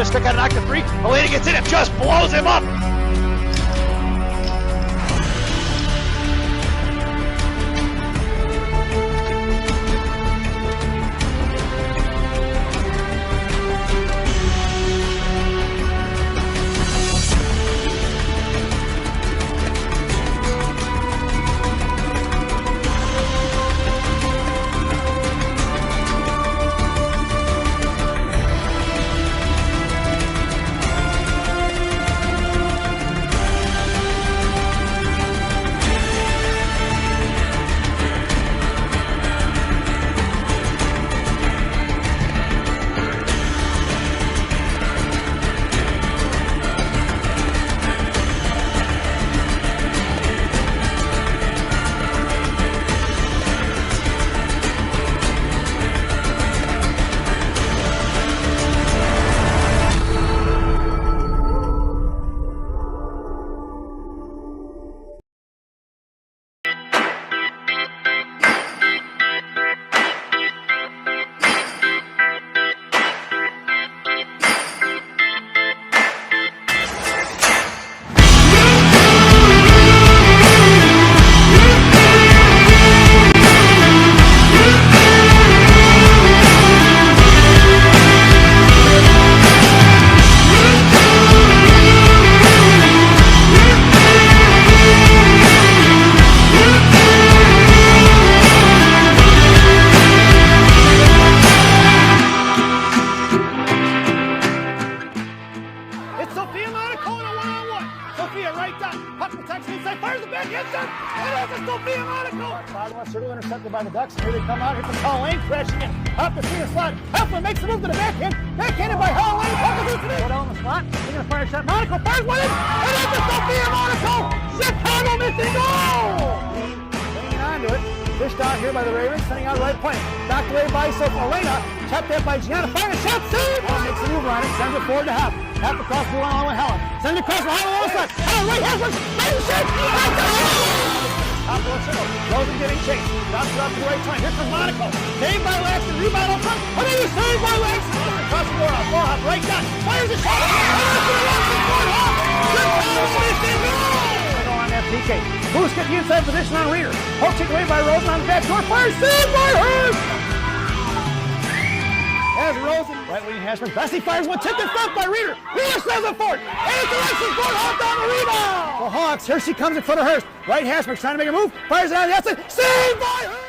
a stick out of knock to 3. Elena gets in and just blows him up. Intercepted by the Ducks. Here they come out. Here comes Hall-Lane crashing in. Up the center slot. Heflin makes the move to the backhand. Backhanded by Hall-Lane. Puck is loose. Go down the slot. They're going to fire a shot. Monaco fires one in. And that's a Sophia Monaco. Chicago missing goal. Hanging on to it. Fished out here by the Ravens. Sending out right point. Knocked away by Elena. Tapped that by Gianna. Firing a shot. Save. Makes the move on it. Sends it forward to Half. Half across the line along with Helen. Sends it across the line along with Helen. Right half. Right shot. Top of the circle. Rosen getting chased. Drops it up to the right time. Here comes Monaco. Saved by Laxton. Rebound up front. And then he's saved by Laxton. Across the board. Ball hop. Right shot. Fires a shot. On that PK. Who's getting the inside position on Reader? Hook taken away by Rosen on the back door. Fires. Saved by Hurst. As Rosen. Right wing Hashman. Bessie fires one. Tipped in front by Reader. Reader says it forward. And it's Alexis Ford. Hawk down the rebound. The Hawks. Here she comes in front of Hurst. Right Hashman trying to make a move. Fires it on the outside. Saved by Hurst.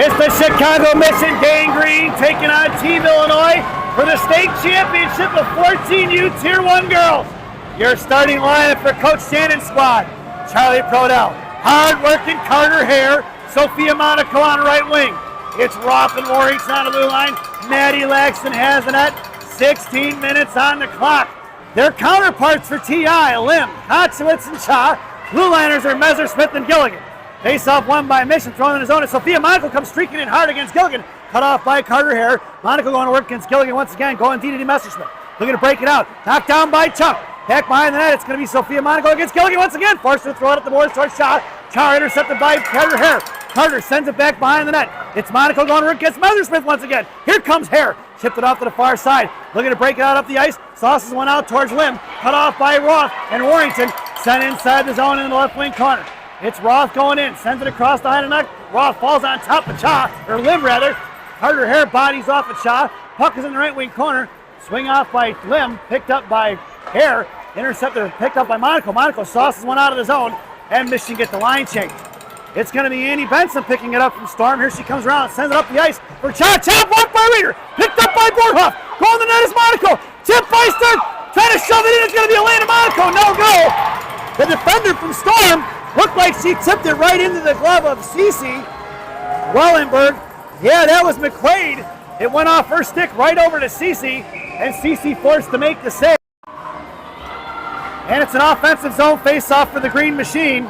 It's the Chicago Mission Gangrene taking on Team Illinois for the state championship of 14U Tier 1 girls. Your starting lineup for Coach Shannon's squad: Charlie Prodell, hard-working Carter Hare, Sophia Monaco on right wing. It's Roth and Warrington on the blue line. Maddie Laxton has the net. 16 minutes on the clock. Their counterparts for TI: Lim, Kotzowitz, and Cha. Blue liners are Messersmith and Gilligan. Face-off won by Mission, thrown in his own, and Sophia Monaco comes streaking in hard against Gilligan. Cut off by Carter Hare. Monaco going to work against Gilligan once again, going DDD Messersmith. Looking to break it out. Knocked down by Chuck. Back behind the net, it's going to be Sophia Monaco against Gilligan once again. Forced to throw it up the boards towards Cha. Cha intercepted by Carter Hare. Carter sends it back behind the net. It's Monaco going to work against Messersmith once again. Here comes Hare. Chipped it off to the far side. Looking to break it out up the ice. Sauces one out towards Lim. Cut off by Roth and Warrington. Sent inside the zone in the left wing corner. It's Roth going in. Sends it across the line of net. Roth falls on top of Cha, or Lim rather. Carter Hare bodies off of Cha. Puck is in the right wing corner. Swing off by Lim. Picked up by Hare. Intercepted, picked up by Monaco. Monaco sauces one out of the zone. And Michigan get the line change. It's going to be Annie Benson picking it up from Storm. Here she comes around, sends it up the ice for Cha. Cha blocked by Reeder. Picked up by Borhoff. Going to the net is Monaco. Tipped by Stern. Trying to shove it in. It's going to be Elena Monaco. No go. The defender from Storm looked like she tipped it right into the glove of Cece Wellenberg. Yeah, that was McQuaid. It went off her stick right over to Cece, and Cece forced to make the save. And it's an offensive zone face-off for the Green Machine.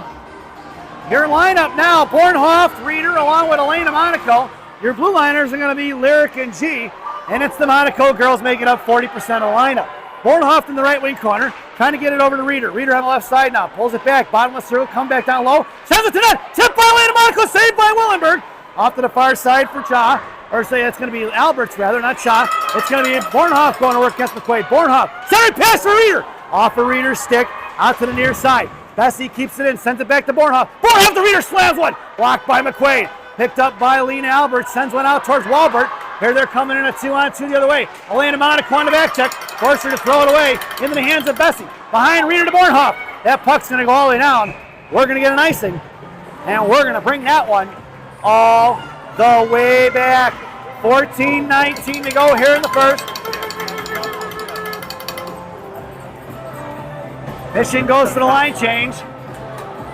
Your lineup now: Bornhoff, Reeder, along with Elena Monaco. Your blue liners are going to be Lyric and G, and it's the Monaco girls making up 40% of the lineup. Bornhoff in the right wing corner, trying to get it over to Reeder. Reeder on the left side now, pulls it back, bottom of the circle, come back down low, sends it to net, tipped by Elena Monaco, saved by Willenberg. Off to the far side for Cha, or say it's going to be Alberts rather, not Cha. It's going to be Bornhoff going to work against McQuaid. Bornhoff, center pass for Reeder. Off of Reeder's stick, out to the near side. Bessie keeps it in, sends it back to Bornhoff. Bornhoff to Reeder, slams one. Blocked by McQuaid. Picked up by Lena Alberts, sends one out towards Walbert. Here they're coming in a 2-on-2 the other way. Elena Monaco on the back check. Forced her to throw it away into the hands of Bessie. Behind Reeder to Bornhoff. That puck's going to go all the way down. We're going to get an icing. And we're going to bring that one all the way back. 14-19 to go here in the first. Mission goes to the line change.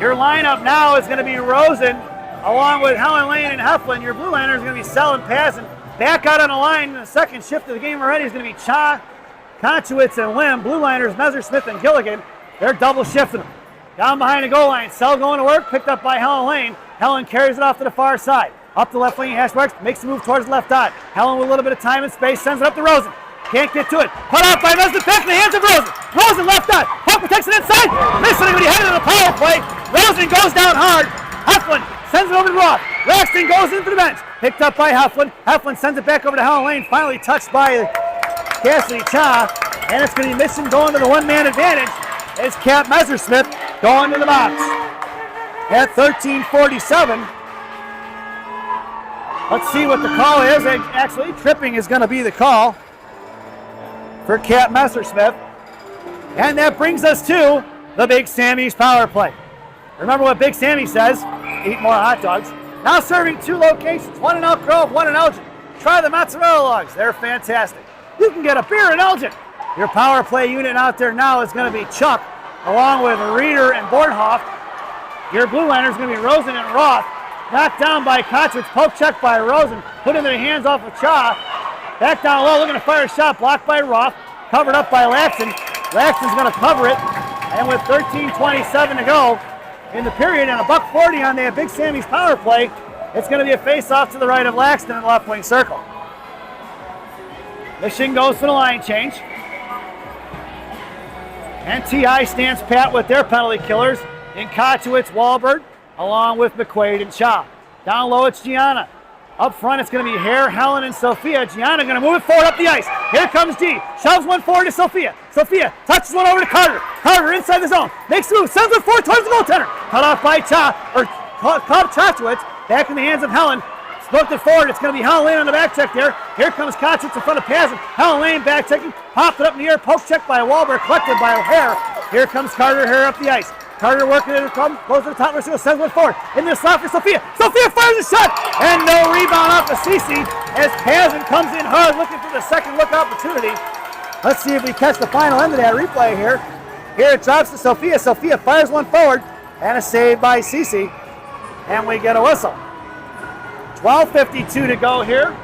Your lineup now is going to be Rosen along with Helen Lane and Heflin. Your blue liner is going to be Selling, passing. Back out on the line in the second shift of the game already is going to be Cha, Kotzowitz, and Lim. Blue liners Messersmith and Gilligan. They're double shifting them. Down behind the goal line. Sell going to work. Picked up by Helen Lane. Helen carries it off to the far side. Up the left wing, hash marks. Makes the move towards the left dot. Helen with a little bit of time and space. Sends it up to Rosen. Can't get to it. Put off by Messersmith. Back in the hands of Rosen. Rosen left dot. Puck protects it inside. Missing it when he headed to the power play. Rosen goes down hard. Heflin sends it over to Roth. Laxton goes into the bench. Picked up by Heflin. Heflin sends it back over to Helen Lane. Finally touched by Cassidy Cha. And it's going to be Mission going to the one-man advantage as Kat Messersmith going to the box. At 13:47. Let's see what the call is. Actually, tripping is going to be the call for Kat Messersmith. And that brings us to the Big Sammy's power play. Remember what Big Sammy says: eat more hot dogs. Now serving 2 locations, one in Elk Grove, one in Elgin. Try the mozzarella logs, they're fantastic. You can get a beer in Elgin. Your power play unit out there now is going to be Chuck, along with Reeder and Bornhoff. Your blue liner is going to be Rosen and Roth. Knocked down by Kotzowitz, poke check by Rosen, put into the hands off of Cha. Back down low, looking to fire a shot, blocked by Roth, covered up by Laxton. Laxton's going to cover it, and with 13:27 to go in the period and $1.40 on the Big Sammy's power play, it's going to be a face-off to the right of Laxton in the left wing circle. Mission goes for the line change. And TI stands pat with their penalty killers in Kotzowitz, Walbert, along with McQuaid and Cha. Down low, it's Gianna. Up front, it's going to be Hare, Helen, and Sophia. Gianna going to move it forward up the ice. Here comes G. Shoves one forward to Sophia. Sophia touches one over to Carter. Carter inside the zone. Makes the move. Sends it forward towards the goaltender. Cut off by Kotzowitz. Back in the hands of Helen. Smoked it forward. It's going to be Helen Lane on the back check there. Here comes Kotzowitz in front of Pazin. Helen Lane back checking. Popped it up in the air. Poke check by Wahlberg. Collected by Hare. Here comes Carter Hare up the ice. Carter working it, goes to the top, sends one forward. In the slot for Sophia. Sophia fires a shot, and no rebound off of Cece as Pazin comes in hard looking for the second look opportunity. Let's see if we catch the final end of that replay here. Here it drops to Sophia. Sophia fires one forward, and a save by Cece, and we get a whistle. 12:52 to go here,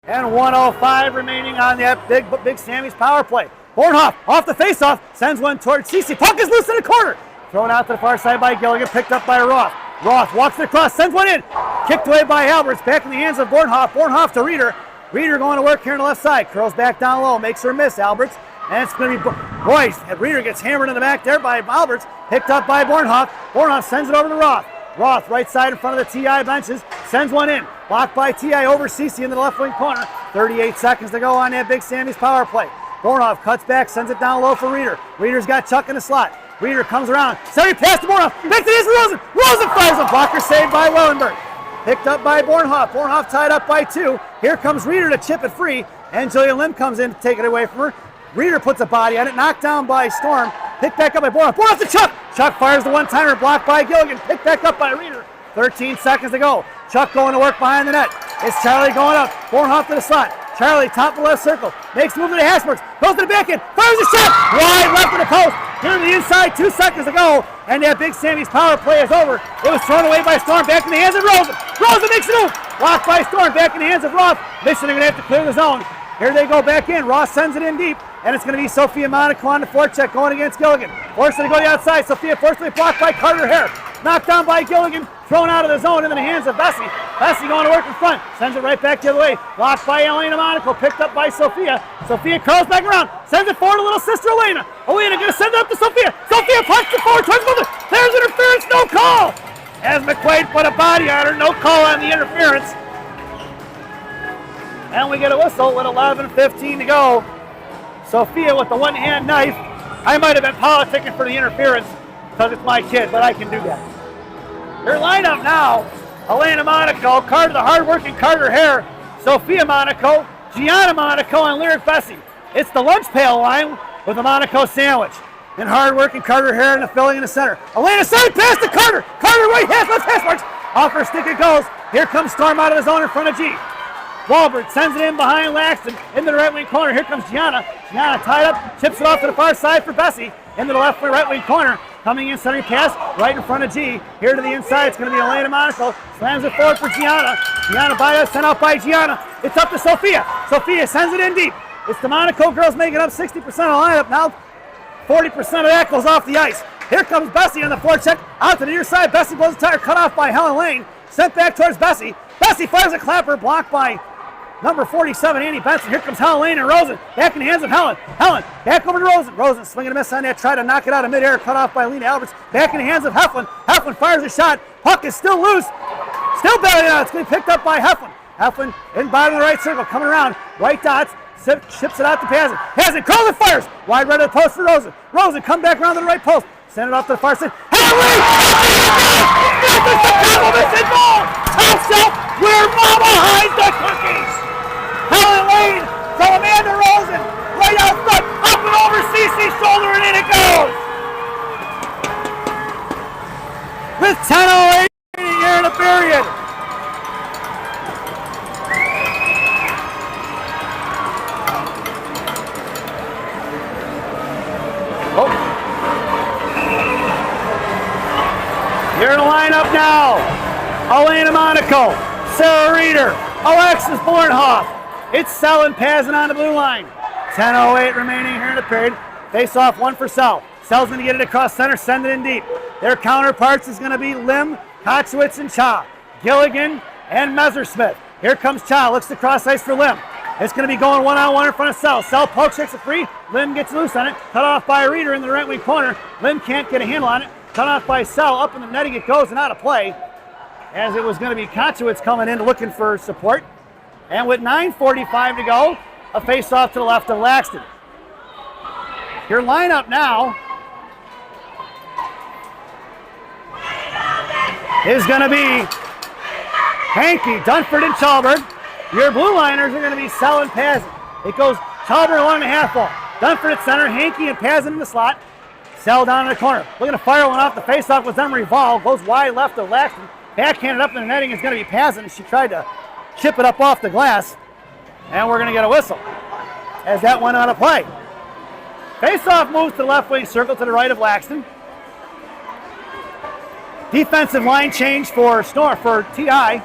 and 1:05 remaining on that Big Sammy's power play. Bornhoff off the faceoff, sends one towards Cece. Puck is loose in the corner. Thrown out to the far side by Gilligan, picked up by Roth. Roth walks it across, sends one in. Kicked away by Alberts, back in the hands of Bornhoff. Bornhoff to Reeder. Reeder going to work here on the left side. Curls back down low, makes her miss, Alberts. And it's going to be Royce. Reeder gets hammered in the back there by Alberts, picked up by Bornhoff. Bornhoff sends it over to Roth. Roth, right side in front of the TI benches, sends one in. Blocked by TI over Cece into the left wing corner. 38 seconds to go on that Big Sammy's power play. Bornhoff cuts back, sends it down low for Reeder. Reeder's got Chuck in the slot. Reeder comes around, sends it past to Bornhoff. Back to this Rosen. Rosen fires a blocker, saved by Wellenberg. Picked up by Bornhoff. Bornhoff tied up by 2. Here comes Reeder to chip it free, and Jillian Lim comes in to take it away from her. Reeder puts a body on it, knocked down by Storm. Picked back up by Bornhoff. Bornhoff to Chuck. Chuck fires the one-timer, blocked by Gilligan. Picked back up by Reeder. 13 seconds to go. Chuck going to work behind the net. It's Charlie going up. Bornhoff to the slot. Charlie, top of the left circle. Makes the move to the hash marks. Goes to the back end. Fires a shot. Wide left of the post. Here to the inside. 2 seconds to go. And that Big Sammy's power play is over. It was thrown away by Storm. Back in the hands of Rosen. Rosen makes the move. Blocked by Storm. Back in the hands of Roth. Mission are going to have to clear the zone. Here they go back in. Ross sends it in deep. And it's going to be Sophia Monaco on the forecheck going against Gilligan. Forced to go to the outside. Sophia forcibly blocked by Carter Hare. Knocked down by Gilligan. Thrown out of the zone into the hands of Bessie. Bessie going to work in front. Sends it right back the other way. Blocked by Elena Monaco. Picked up by Sophia. Sophia curls back around. Sends it forward to little sister Elena. Elena going to send it up to Sophia. Sophia punches it forward. Tries to go. There's interference. No call. As McQuaid put a body on her. No call on the interference. And we get a whistle with 11:15 to go. Sophia with the one-hand knife. I might have been politicking for the interference because it's my kid, but I can do that. Their lineup now, Elena Monaco, the hard-working Carter Hare, Sophia Monaco, Gianna Monaco, and Lyric Bessie. It's the lunch pail line with the Monaco sandwich. And hard-working Carter Hare in the filling in the center. Elena side pass to Carter. Carter right half, left hash marks. Off her stick it goes. Here comes Storm out of the zone in front of G. Walbert sends it in behind Laxton into the right wing corner. Here comes Gianna. Gianna tied up, chips it off to the far side for Bessie. Into the left wing, right wing corner. Coming in, centering pass right in front of G. Here to the inside, it's going to be Elena Monaco. Slams it forward for Gianna. Gianna sent out by Gianna. It's up to Sophia. Sophia sends it in deep. It's the Monaco girls making up 60% of the lineup. Now 40% of that goes off the ice. Here comes Bessie on the forecheck. Out to the near side. Bessie blows the tire, cut off by Helen Lane. Sent back towards Bessie. Bessie fires a clapper, blocked by number 47, Annie Benson. Here comes Helen Lane and Rosen. Back in the hands of Helen. Helen, back over to Rosen. Rosen swinging a miss on that. Try to knock it out of midair. Cut off by Lena Alberts. Back in the hands of Heflin. Heflin fires a shot. Puck is still loose. Still bailing out. It's going to be picked up by Heflin. Heflin in bottom of the right circle. Coming around. Right dots. Ships it out to Pazin. Pazin curls and fires. Wide right of the post for Rosen. Rosen come back around to the right post. Send it off to the far side. Helen Lane! There's the compliments involved! Top shelf where Mama hides the cookies! Helen Lane from Amanda Rosen, right out front, up and over Cece's shoulder, and in it goes! With 10:08 here in the period. Here in the lineup now, Elena Monaco, Sarah Reeder, Alexis Bornhoff. It's Sell and Pazin on the blue line. 10:08 remaining here in the period. Face off one for Sell. Sell's going to get it across center, send it in deep. Their counterparts is going to be Lim, Kotchwitz, and Cha. Gilligan and Messersmith. Here comes Cha, looks to cross ice for Lim. It's going to be going one-on-one in front of Sell. Sell poke checks it free. Lim gets loose on it. Cut off by Reeder in the right wing corner. Lim can't get a handle on it. Cut off by Sell. Up in the netting it goes and out of play. As it was going to be Kotchwitz coming in looking for support. And with 9:45 to go, a face-off to the left of Laxton. Your lineup now is going to be Hankey, Dunford, and Chalburn. Your blue liners are going to be Sell and Pazin. It goes Chalburn along the half wall. Dunford at center, Hankey and Pazin in the slot. Sell down in the corner. Looking to fire one off the faceoff with Emery Vol. Goes wide left of Laxton. Backhanded up in the netting is going to be Pazin. She tried to chip it up off the glass. And we're going to get a whistle as that went out of play. Faceoff moves to the left wing circle to the right of Laxton. Defensive line change for TI.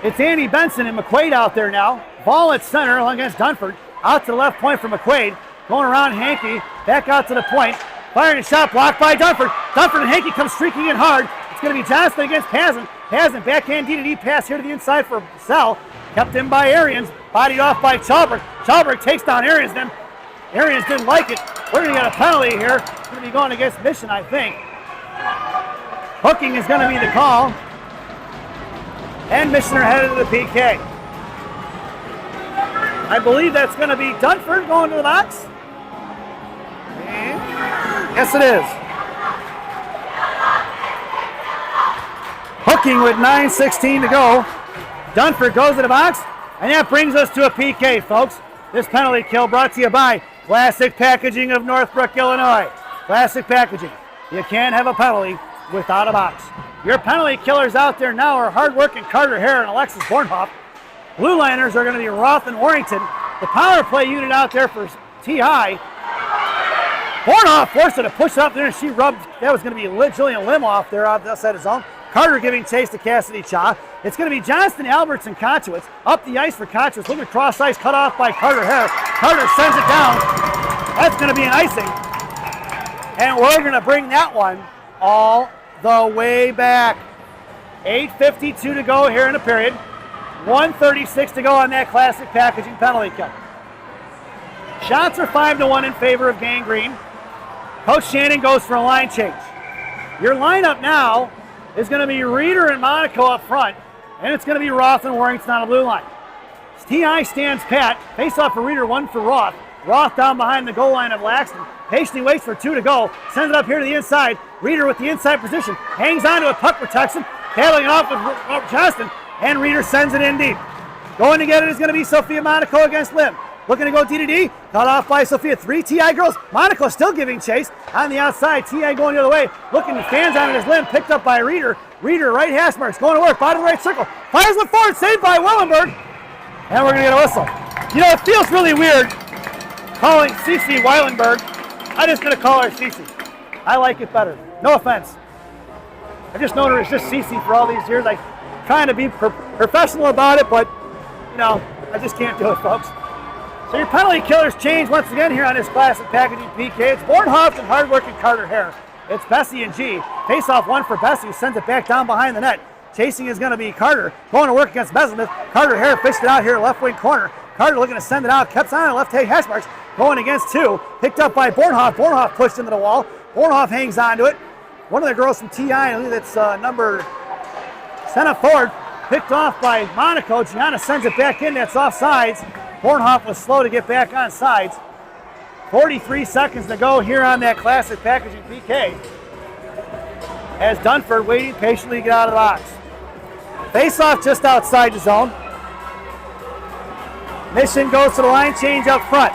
It's Andy Benson and McQuaid out there now. Ball at center against Dunford. Out to the left point for McQuaid. Going around Hankey. Back out to the point. Firing a shot blocked by Dunford. Dunford and Hankey come streaking in hard. It's going to be Johnston against Pazin. Pazin backhand D-to-D pass here to the inside for Sell. Kept in by Arians. Bodied off by Chalberg. Chalberg takes down Arians. Then Arians didn't like it. We're going to get a penalty here. It's going to be going against Mission, I think. Hooking is going to be the call. And Mission are headed to the PK. I believe that's going to be Dunford going to the box. And yes, it is. Hooking with 9:16 to go. Dunford goes to the box. And that brings us to a PK, folks. This penalty kill brought to you by Classic Packaging of Northbrook, Illinois. Classic Packaging. You can't have a penalty without a box. Your penalty killers out there now are hard-working Carter Hare and Alexis Bornhoff. Blue liners are going to be Roth and Warrington. The power play unit out there for TI. Bornhoff forced her to push up there, and she rubbed. That was going to be Jillian Lim off there outside his zone. Carter giving chase to Cassidy Cha. It's going to be Johnston, Alberts, and Kochowitz. Up the ice for Kochowitz. Looking across ice, cut off by Carter Hare. Carter sends it down. That's going to be an icing. And we're going to bring that one all the way back. 8:52 to go here in the period. 1:36 to go on that Classic Packaging penalty kill. Shots are 5-1 in favor of Gang Green. Coach Shannon goes for a line change. Your lineup now is going to be Reeder and Monaco up front, and it's going to be Roth and Warrington on the blue line. TI stands pat. Face off for Reeder, one for Roth. Roth down behind the goal line of Laxton. Patiently waits for 2 to go. Sends it up here to the inside. Reeder with the inside position. Hangs on to a puck protection. Paddling it off with Johnston. And Reeder sends it in deep. Going to get it is going to be Sophia Monaco against Lim. Looking to go D-to-D. Cut off by Sophia. 3 TI girls. Monaco still giving chase. On the outside. TI going the other way. Looking to stands on it as Lim. Picked up by Reeder. Reeder right hash marks. Going to work. Bottom right circle. Fires it forward. Saved by Wellenberg. And we're going to get a whistle. You know, it feels really weird calling Cece Weilenberg. I'm just going to call her Cece. I like it better. No offense. I've just known her as just Cece for all these years. I'm trying to be professional about it, but, you know, I just can't do it, folks. So your penalty killers change once again here on this Classic Packaging PK. It's Bornhoff and hard-working Carter Hare. It's Bessie and G. Face-off one for Bessie, who sends it back down behind the net. Chasing is going to be Carter. Going to work against Bessemer. Carter Hare fished it out here, left wing corner. Carter looking to send it out. Kept on left hand hash marks. Going against 2. Picked up by Bornhoff. Bornhoff pushed into the wall. Bornhoff hangs on to it. One of the girls from TI, I believe that's number sent up forward. Picked off by Monaco. Gianna sends it back in. That's offsides. Bornhoff was slow to get back on sides. 43 seconds to go here on that Classic Packaging PK. As Dunford waiting patiently to get out of the box. Face-off just outside the zone. Mission goes to the line change up front.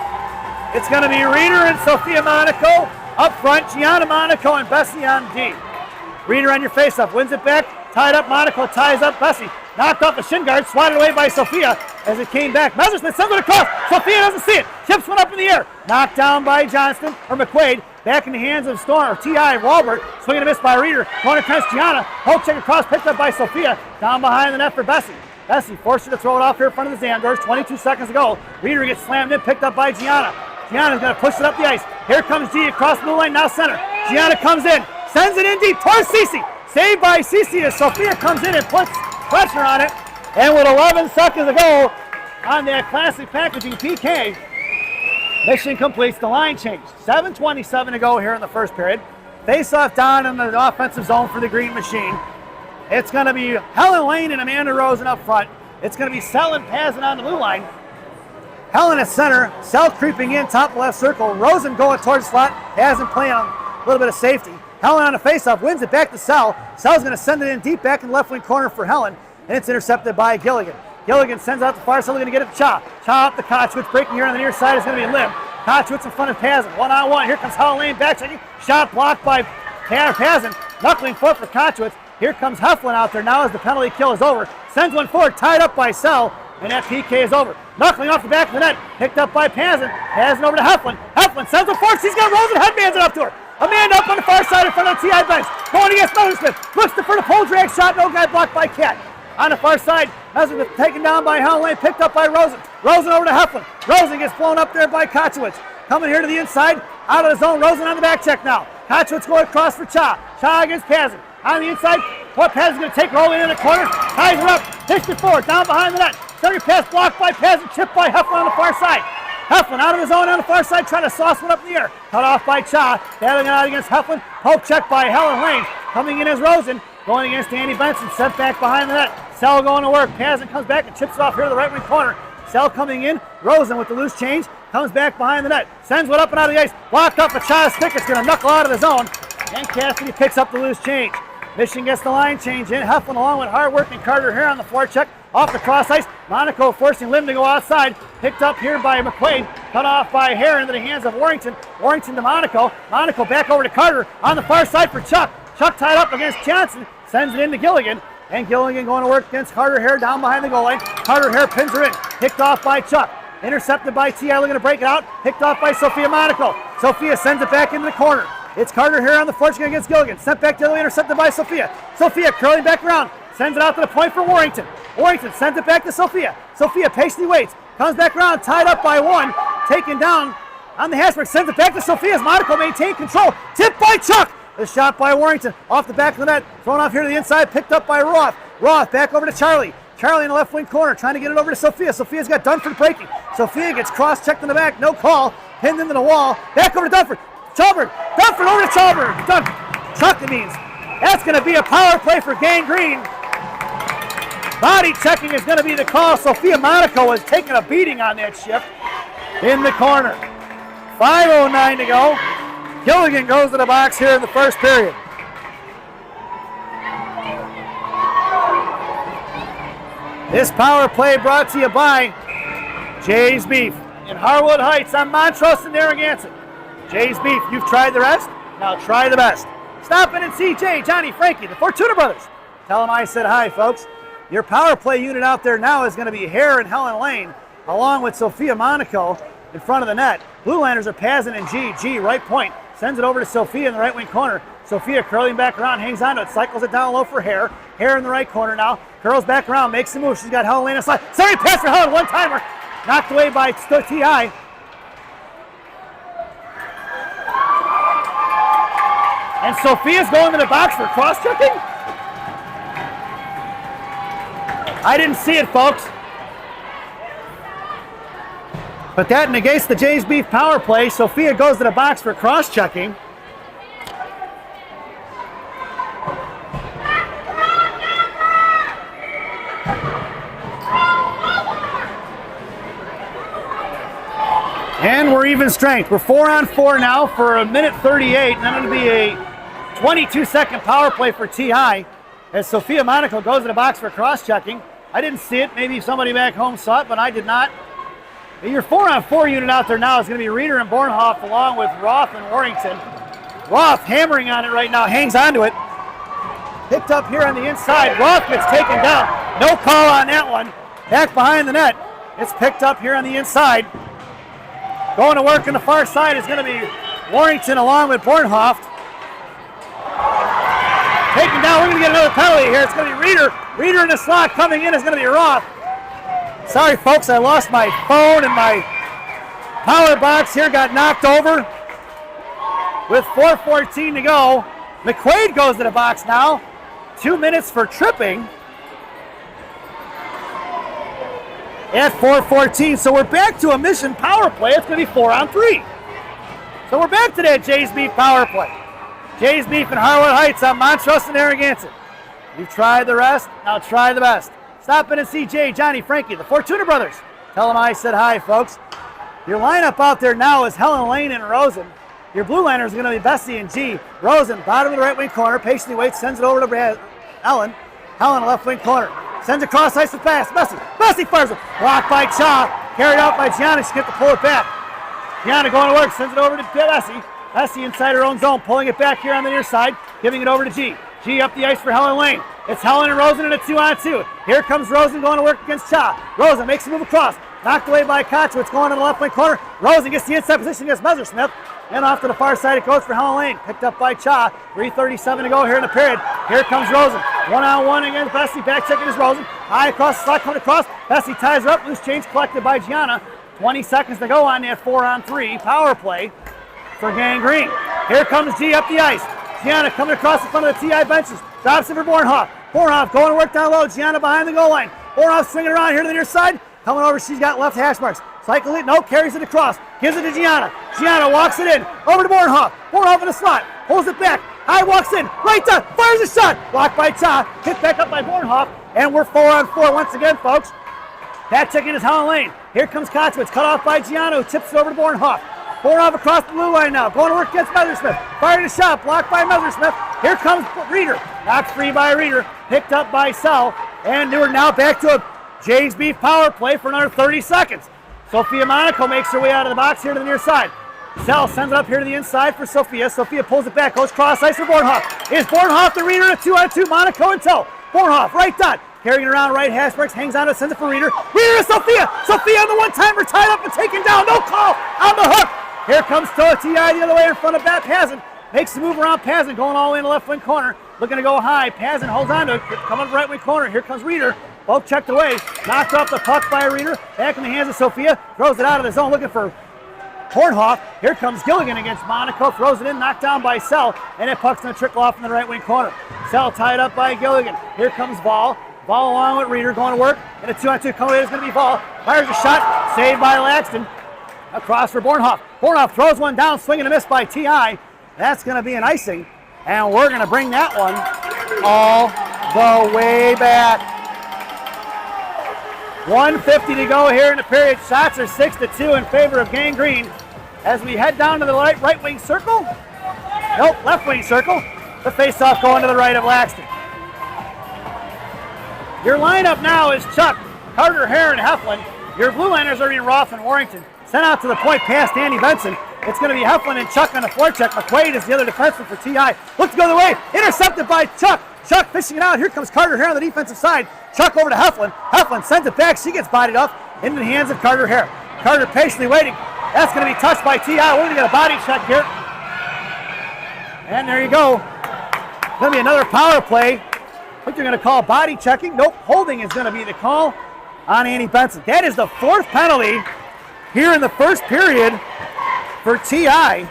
It's going to be Reeder and Sophia Monaco. Up front, Gianna Monaco and Bessie on D. Reeder on your face-off. Wins it back. Tied up Monaco. Ties up Bessie. Knocked off the shin guard. Swatted away by Sophia as it came back. Messersmith sends it across. Sophia doesn't see it. Tips went up in the air. Knocked down by Johnston or McQuaid. Back in the hands of Storm or TI Wahlberg. Swinging a miss by Reeder. Going against Gianna. Poke check across. Picked up by Sophia. Down behind the net for Bessie. Bessie forced her to throw it off here in front of the Zandors. 22 seconds to go. Reeder gets slammed in. Picked up by Gianna. Gianna's going to push it up the ice. Here comes G across the blue line. Now center. Gianna comes in. Sends it in deep towards Cece. Saved by Cece as Sophia comes in and puts pressure on it. And with 11 seconds to go on that Classic Packaging PK, Mission completes the line change. 7:27 to go here in the first period. Face-off down in the offensive zone for the Green Machine. It's going to be Helen Lane and Amanda Rosen up front. It's going to be Sell and Pazin on the blue line. Helen at center. Sell creeping in, top left circle. Rosen going towards slot. Pazin playing on a little bit of safety. Helen on a face-off, wins it back to Sell. Sell's going to send it in deep back in the left wing corner for Helen, and it's intercepted by Gilligan. Gilligan sends out the far side, looking to get it to Cha. Cha up the Kochowitz, breaking here on the near side is going to be Lim. Kochowitz in front of Pazin. One-on-one. Here comes Helen Lane back checking. Shot blocked by Pazin. Knuckling foot for Kochowitz. Here comes Heflin out there now as the penalty kill is over. Sends one forward, tied up by Sell, and that PK is over. Knuckling off the back of the net, picked up by Pazin. Pazin over to Heflin. Heflin sends one forward. She's got Rosen headbands it up to her. Amanda up on the far side in front of the TI bench. Going against Messersmith. Looks for the pole drag shot. No guy blocked by Cat. On the far side, Messersmith taken down by Helen Lane, picked up by Rosen. Rosen over to Heflin. Rosen gets blown up there by Kochowitz. Coming here to the inside, out of the zone. Rosen on the back check now. Kochowitz going across for Cha. Cha against Pazin. On the inside, what Pazin's going to take rolling in the corner. Ties her up, takes it forward, down behind the net. Second pass blocked by Pazin, chipped by Heflin on the far side. Heflin out of his zone on the far side, trying to sauce one up in the air. Cut off by Cha, battling it out against Heflin. Poke check by Helen Lane. Coming in as Rosen, going against Andy Benson, sent back behind the net. Sell going to work. Pazin comes back and chips it off here to the right wing corner. Sell coming in. Rosen with the loose change. Comes back behind the net. Sends one up and out of the ice. Blocked up a Cha's stick. It's going to knuckle out of the zone. And Cassidy picks up the loose change. Mission gets the line change in. Heflin along with hard-working Carter here on the forecheck. Off the cross ice. Monaco forcing Lim to go outside. Picked up here by McQuaid. Cut off by Hare into the hands of Warrington. Warrington to Monaco. Monaco back over to Carter on the far side for Chuck. Chuck tied up against Johnson. Sends it into Gilligan. And Gilligan going to work against Carter Hare down behind the goal line. Carter Hare pins her in. Picked off by Chuck. Intercepted by T.I. looking to break it out. Picked off by Sophia Monaco. Sophia sends it back into the corner. It's Carter Hare on the forecheck against Gilligan. Sent back to the intercepted by Sophia. Sophia curling back around. Sends it out to the point for Warrington. Warrington sends it back to Sophia. Sophia patiently waits. Comes back around, tied up by one. Taken down on the hash mark. Sends it back to Sophia as Monaco maintained control. Tipped by Chuck. The shot by Warrington. Off the back of the net. Thrown off here to the inside. Picked up by Roth. Roth back over to Charlie. Charlie in the left wing corner trying to get it over to Sophia. Sophia's got Dunford breaking. Sophia gets cross-checked in the back. No call. Pinned into the wall. Back over to Dunford. Chalberg. Dunford over to Chalberg. Chuck it means. That's going to be a power play for Gang Green. Body checking is going to be the call. Sophia Monaco is taking a beating on that shift in the corner. 5:09 to go. Gilligan goes to the box here in the first period. This power play brought to you by Jay's Beef in Harwood Heights on Montrose and Narragansett. Jay's Beef, you've tried the rest, now try the best. Stop in and see Jay, Johnny, Frankie, the Fortuna brothers. Tell them I said hi, folks. Your power play unit out there now is going to be Hare and Helen Lane, along with Sophia Monaco in front of the net. Blue Liners are Pazin and G, right point. Sends it over to Sophia in the right wing corner. Sophia curling back around, hangs on to it, cycles it down low for Hare. Hare in the right corner now. Curls back around, makes the move. She's got Helen Lane on the slide. Sorry, pass for Helen, one-timer. Knocked away by T.I. And Sophia's going to the box for cross-checking? I didn't see it, folks. But that negates the Jay's Beef power play. Sophia goes to the box for cross-checking. And we're even strength. We're 4-on-4 now for 1:38, and then it'll be a 22-second power play for T.I. as Sophia Monaco goes to the box for cross-checking. I didn't see it. Maybe somebody back home saw it, but I did not. Your 4-on-4 unit out there now is going to be Reeder and Bornhoff along with Roth and Warrington. Roth hammering on it right now, hangs onto it. Picked up here on the inside. Roth gets taken down. No call on that one. Back behind the net. It's picked up here on the inside. Going to work on the far side is going to be Warrington along with Bornhoff. Taken down. We're going to get another penalty here. It's going to be Reeder. Reeder in the slot. Coming in is going to be Roth. Sorry, folks. I lost my phone and my power box here got knocked over. With 4:14 to go, McQuaid goes to the box now. 2 minutes for tripping. At 4:14, so we're back to a mission power play. It's going to be 4-on-3. So we're back to that Jay's Beef power play. Jay's Beef in Harwood Heights on Montrose and Narragansett. You've tried the rest, now try the best. Stop in and see Jay, Johnny, Frankie, the Fortuna brothers. Tell them I said hi, folks. Your lineup out there now is Helen Lane and Rosen. Your blue liners are going to be Bessie and G. Rosen, bottom of the right wing corner, patiently waits, sends it over to Ellen. Helen, left wing corner. Sends a cross ice to pass. Bessie fires it. Blocked by Cha. Carried out by Giannis. Get to pull it back. Gianna going to work, sends it over to Lessie. Lessie inside her own zone, pulling it back here on the near side, giving it over to G. G up the ice for Helen Lane. It's Helen and Rosen in a 2-on-2. Here comes Rosen going to work against Cha. Rosen makes a move across. Knocked away by Kochowitz going to the left wing corner. Rosen gets the inside position against Messersmith. And off to the far side it goes for Helen Lane. Picked up by Cha. 3:37 to go here in the period. Here comes Rosen. 1-on-1 against Bessie. Back checking is Rosen. High across the slot coming across. Bessie ties her up. Loose change collected by Gianna. 20 seconds to go on that 4-on-3 power play for Gang Green. Here comes G up the ice. Gianna coming across the front of the TI benches. Drops it for Bornhoff. Bornhoff going to work down low. Gianna behind the goal line. Bornhoff swinging around here to the near side. Coming over, she's got left hash marks. Cycling it, no, carries it across. Gives it to Gianna. Gianna walks it in. Over to Bornhoff. Bornhoff in the slot. Pulls it back. High walks in. Right down. Fires a shot. Blocked by Cha. Hit back up by Bornhoff. And we're 4-on-4 once again, folks. Back checking is Helen Lane. Here comes Kochowitz. Cut off by Gianna, who tips it over to Bornhoff. Bornhoff across the blue line now. Going to work against Messersmith. Fired a shot. Blocked by Messersmith. Here comes Reeder. Knocked free by Reeder. Picked up by Sell. And we're now back to a Jays Beef power play for another 30 seconds. Sophia Monaco makes her way out of the box here to the near side. Sell sends it up here to the inside for Sophia. Sophia pulls it back. Goes cross ice for Bornhoff. Is Bornhoff the Reeder? A 2-on-2. Monaco and Tell. Bornhoff right dot. Carrying it around right hash marks. Hangs on to sends it for Reeder. Reeder to Sophia. Sophia on the one-timer. Tied up and taken down. No call. On the hook. Here comes Toa TI the other way in front of that Pazin. Makes the move around Pazin, going all the way in the left wing corner. Looking to go high. Pazin holds on to it. Coming up the right wing corner. Here comes Reeder. Both checked away. Knocked off the puck by Reeder. Back in the hands of Sophia. Throws it out of the zone looking for Bornhoff. Here comes Gilligan against Monaco. Throws it in. Knocked down by Sell. And that puck's going to trickle off in the right wing corner. Sell tied up by Gilligan. Here comes Vol. Vol along with Reeder going to work. And a 2-on-2 coming in is going to be Vol. Fires a shot. Saved by Laxton. Across for Bornhoff. Bornhoff throws one down, swinging a miss by TI. That's going to be an icing, and we're going to bring that one all the way back. 1:50 to go here in the period. Shots are 6-2 in favor of Gang Green. As we head down to the right wing circle. Nope, left wing circle. The face-off going to the right of Laxton. Your lineup now is Chuck, Carter, Hare, and Heflin. Your blue liners are in Roth and Warrington. Sent out to the point past Andy Benson. It's going to be Heflin and Chuck on the forecheck. McQuaid is the other defenseman for TI. Looks to go the way. Intercepted by Chuck. Chuck fishing it out. Here comes Carter Hare on the defensive side. Chuck over to Heflin. Heflin sends it back. She gets bodied off into the hands of Carter Hare. Carter patiently waiting. That's going to be touched by TI. We're going to get a body check here. And there you go. Going to be another power play. I think they're going to call body checking. Nope. Holding is going to be the call on Andy Benson. That is the fourth penalty here in the first period for TI.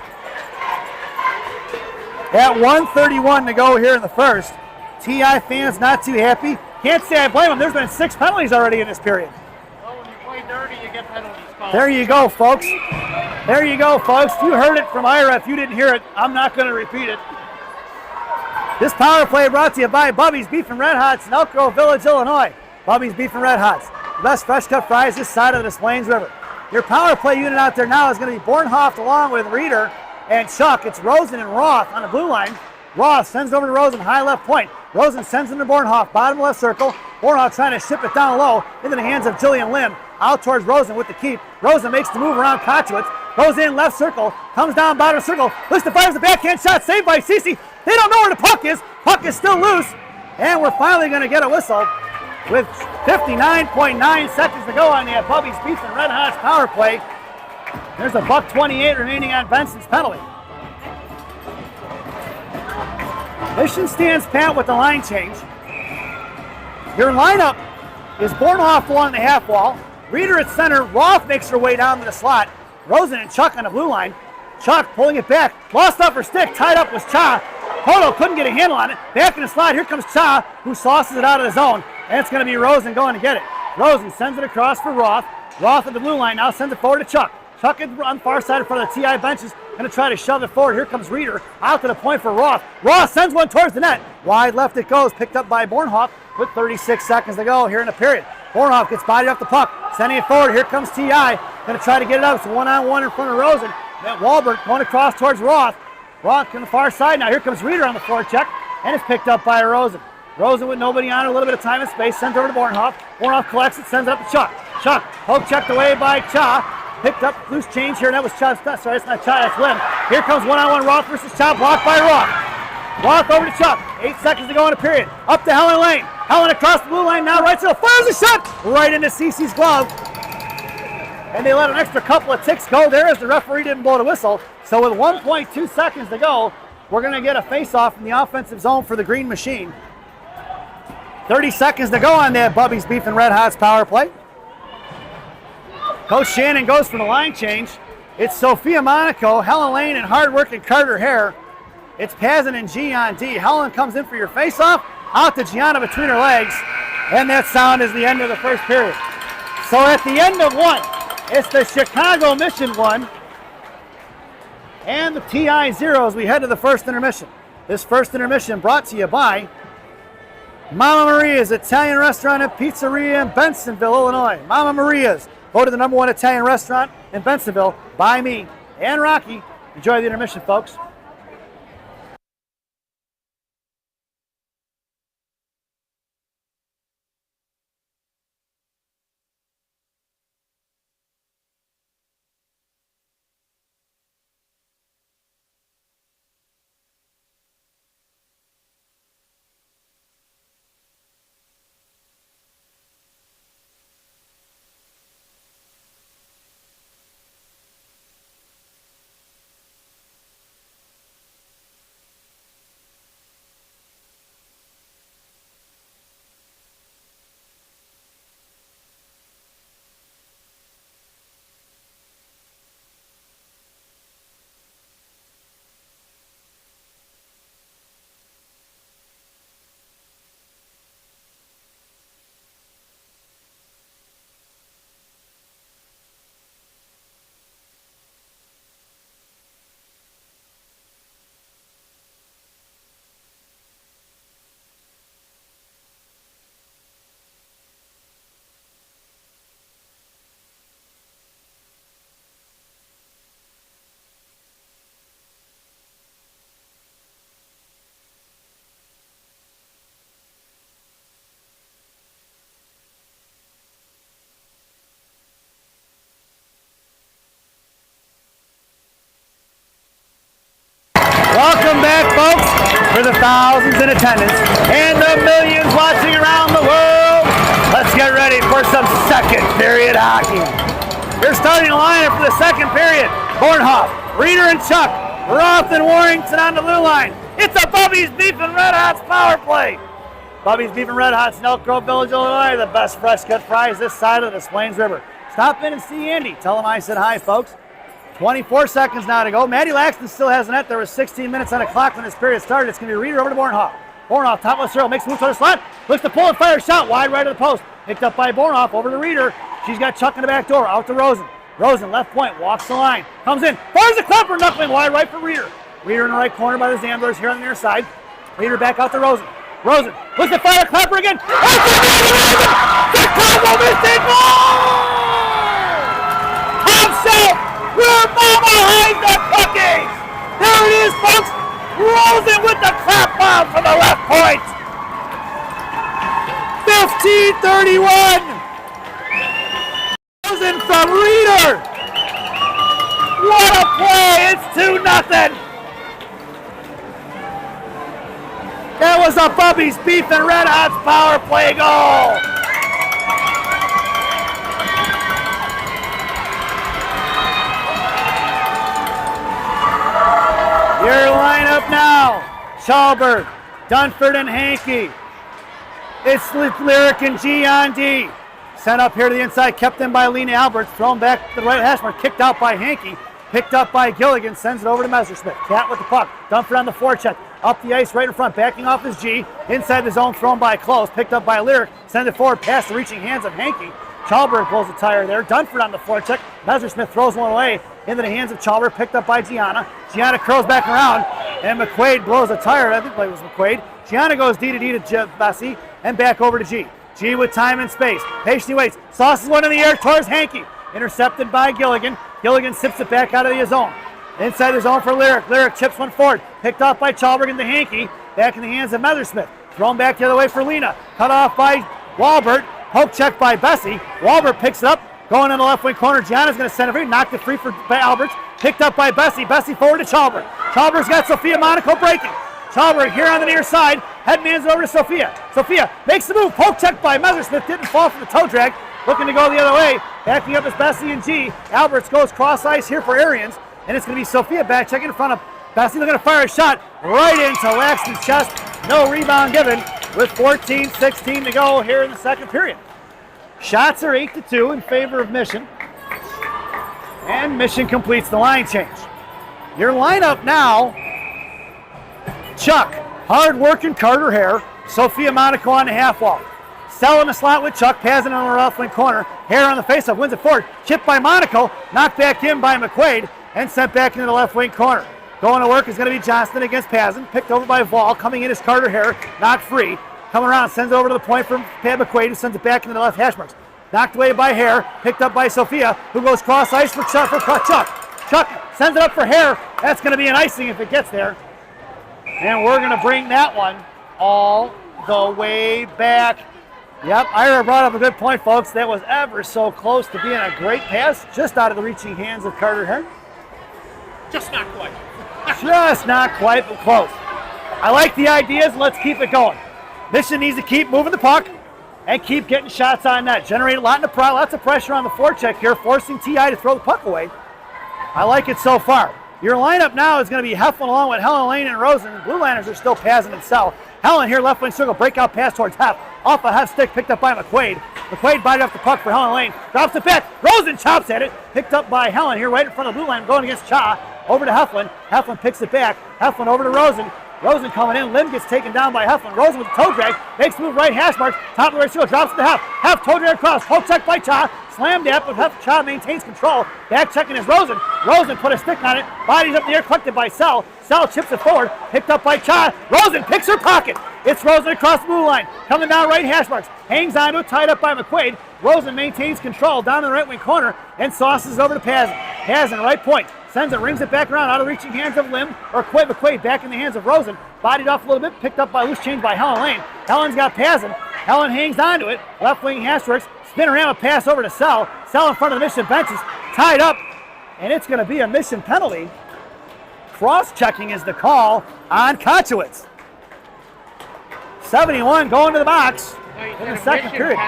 At 1:31 to go here in the first. TI fans not too happy. Can't say I blame them. There's been 6 penalties already in this period. Well, when you play dirty, you get penalties called. There you go, folks. There you go, folks. You heard it from Ira. If you didn't hear it, I'm not going to repeat it. This power play brought to you by Bubby's Beef and Red Hots in Elk Grove Village, Illinois. Bubby's Beef and Red Hots. The best fresh cut fries this side of the Des Plaines River. Your power play unit out there now is going to be Bornhoff along with Reeder and Chuck. It's Rosen and Roth on the blue line. Roth sends it over to Rosen, high left point. Rosen sends it to Bornhoff, bottom left circle. Bornhoff trying to ship it down low into the hands of Jillian Lim. Out towards Rosen with the keep. Rosen makes the move around Kochowitz. Goes in left circle, comes down bottom circle. Looks to fires the backhand shot, saved by Cece. They don't know where the puck is. Puck is still loose. And we're finally going to get a whistle with 59.9 seconds to go on the Bubby's Beef and Red Hots power play. There's a $1:28 remaining on Benson's penalty. Mission stands pat with the line change. Your lineup is Bornhoff along the half wall. Reeder at center. Roth makes her way down to the slot. Rosen and Chuck on the blue line. Chuck pulling it back. Lost off her stick. Tied up was Cha. Hodo couldn't get a handle on it. Back in the slot. Here comes Cha, who sauces it out of the zone. And it's going to be Rosen going to get it. Rosen sends it across for Roth. Roth at the blue line now sends it forward to Chuck. Chuck on the far side in front of the TI benches. Going to try to shove it forward. Here comes Reeder. Out to the point for Roth. Roth sends one towards the net. Wide left it goes. Picked up by Bornhoff with 36 seconds to go here in the period. Bornhoff gets bodied off the puck. Sending it forward. Here comes TI. Going to try to get it up. It's 1-on-1 in front of Rosen. Then Wahlberg going across towards Roth. Roth on the far side now. Here comes Reeder on the forecheck. And it's picked up by Rosen. Rosen with nobody on her, a little bit of time and space, sent over to Bornhoff. Bornhoff collects it, sends it up to Chuck. Chuck, poke checked away by Cha. Picked up loose change here, and that was Chubb. Sorry, that's not Chubb, that's Lim. Here comes one-on-one Roth versus Chubb, blocked by Roth. Roth over to Chubb. 8 seconds to go in the period. Up to Helen Lane. Helen across the blue line now, right to the fires a shot right into Cece's glove. And they let an extra couple of ticks go there as the referee didn't blow the whistle. So with 1.2 seconds to go, we're going to get a face-off in the offensive zone for the Green Machine. 30 seconds to go on that Bubby's Beef and Red Hots power play. Coach Shannon goes for the line change. It's Sophia Monaco, Helen Lane, and hard-working Carter Hare. It's Pazin and G on D. Helen comes in for your face-off. Out to Gianna between her legs. And that sound is the end of the first period. So at the end of one, it's the Chicago Mission 1 and the TI 0 as we head to the first intermission. This first intermission brought to you by Mama Maria's Italian Restaurant and Pizzeria in Bensonville, Illinois. Mama Maria's, voted the #1 Italian restaurant in Bensonville by me and Rocky. Enjoy the intermission, folks. Welcome back, folks, for the thousands in attendance and the millions watching around the world. Let's get ready for some second period hockey. Your starting lineup for the second period: Bornhoff, Reeder and Chuck, Roth and Warrington on the blue line. It's a Bubby's Beef and Red Hots power play. Bubby's Beef and Red Hots in Elk Grove Village, Illinois, the best fresh cut fries this side of the Plains River. Stop in and see Andy. Tell him I said hi, folks. 24 seconds now to go. Maddie Laxton still has the net. There was 16 minutes on the clock when this period started. It's going to be Reeder over to Bornhoff. Bornhoff, top left circle, makes a move to the slot. Looks to pull and fire a shot wide right of the post. Picked up by Bornhoff over to Reeder. She's got Chuck in the back door. Out to Rosen. Rosen, left point, walks the line. Comes in, fires a clapper, knuckling wide right for Reeder. Reeder in the right corner by the Zamblers here on the near side. Reeder back out to Rosen. Rosen, looks to fire a clapper again. Chicago Mission goal! Top shelf! Where Mama hides the cookies! There it is, folks! Rosen with the clap bomb from the left point! 15-31! Rosen from Reeder! What a play! It's 2-0! That was a Bubby's Beef and Red Hots power play goal! Your lineup now: Chalberg, Dunford, and Hankey. It's Lyric and G on D. Sent up here to the inside, kept in by Lena Alberts, thrown back to the right hash mark, kicked out by Hankey, picked up by Gilligan, sends it over to Messersmith. Cat with the puck, Dunford on the forecheck, up the ice right in front, backing off his G, inside the zone, thrown by Close, picked up by Lyric, send it forward past the reaching hands of Hankey. Chalberg pulls the tire there, Dunford on the forecheck, Messersmith throws one away into the hands of Chalberg, picked up by Gianna. Gianna curls back around, and McQuaid blows a tire. I think it was McQuaid. Gianna goes D to Bessie, and back over to G. G with time and space. Patiently waits. Sauces one in the air towards Hankey. Intercepted by Gilligan. Gilligan sips it back out of the zone. Inside the zone for Lyric. Lyric chips one forward. Picked off by Chalberg into Hankey. Back in the hands of Messersmith. Thrown back the other way for Lena. Cut off by Walbert. Poke check by Bessie. Walbert picks it up. Going in the left wing corner. Gianna's going to send it free. Knocked it free by Alberts. Picked up by Bessie. Bessie forward to Chalbert. Chalbert's got Sophia Monaco breaking. Chalbert here on the near side. Headman's over to Sophia. Sophia makes the move. Poke check by Messersmith. Didn't fall from the toe drag. Looking to go the other way. Backing up is Bessie and G. Alberts goes cross ice here for Arians. And it's going to be Sophia back checking in front of Bessie. Looking to fire a shot right into Laxton's chest. No rebound given with 14-16 to go here in the second period. Shots are 8-2 in favor of Mission. And Mission completes the line change. Your lineup now, Chuck, hard-working Carter Hare, Sophia Monaco on the half wall. Sell in the slot with Chuck, passing on the left wing corner. Hare on the faceoff, wins it forward. Chipped by Monaco, knocked back in by McQuaid, and sent back into the left wing corner. Going to work is going to be Johnston against Pazin. Picked over by Vol. Coming in is Carter Hare, knocked free. Coming around, sends it over to the point from Pat McQuaid, who sends it back into the left hash marks. Knocked away by Hare, picked up by Sophia, who goes cross ice for Chuck. Chuck sends it up for Hare. That's going to be an icing if it gets there. And we're going to bring that one all the way back. Yep, Ira brought up a good point, folks. That was ever so close to being a great pass, just out of the reaching hands of Carter Hare. Just not quite. Just not quite, but close. I like the ideas. Let's keep it going. Mission needs to keep moving the puck and keep getting shots on net. Generate lots of pressure on the forecheck here, forcing TI to throw the puck away. I like it so far. Your lineup now is going to be Heflin along with Helen, Lane, and Rosen. Blue Liners are still passing and Sell. Helen here, left wing circle, breakout pass towards Hef. Off a Hef stick, picked up by McQuaid. McQuaid bited off the puck for Helen Lane. Drops it back. Rosen chops at it. Picked up by Helen here, right in front of the blue line, going against Cha. Over to Heflin. Heflin picks it back. Heflin over to Rosen. Rosen coming in. Lim gets taken down by Heflin. Rosen with the toe drag. Makes the move right hash marks. Top of the right shield. Drops it to Hef. Hef toe drag across. Poke check by Cha. Slammed up, but Hef. Cha maintains control. Back checking is Rosen. Rosen put a stick on it. Bodies up in the air. Collected by Sell. Sell chips it forward. Picked up by Cha. Rosen picks her pocket. It's Rosen across the blue line. Coming down right hash marks. Hangs onto it. Tied up by McQuaid. Rosen maintains control down in the right wing corner and sauces over to Pazin. Pazin, right point. Sends it, rings it back around out of reaching hands of Lim, or McQuaid back in the hands of Rosen. Bodied off a little bit, picked up by loose change by Helen Lane. Helen's got Pazin. Helen hangs onto it. Left wing hash works. Spinorama pass over to Sell. Sell in front of the Mission benches. Tied up, and it's going to be a Mission penalty. Cross-checking is the call on Kochowitz. 71 going to the box in the second period.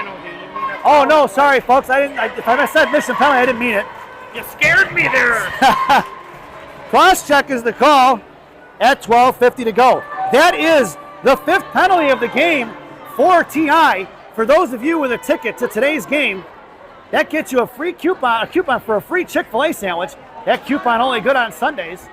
Oh, no, sorry, folks. If I said Mission penalty, I didn't mean it. You scared me there. Cross-check is the call at 12:50 to go. That is the fifth penalty of the game for TI. For those of you with a ticket to today's game, that gets you a free coupon for a free Chick-fil-A sandwich. That coupon only good on Sundays.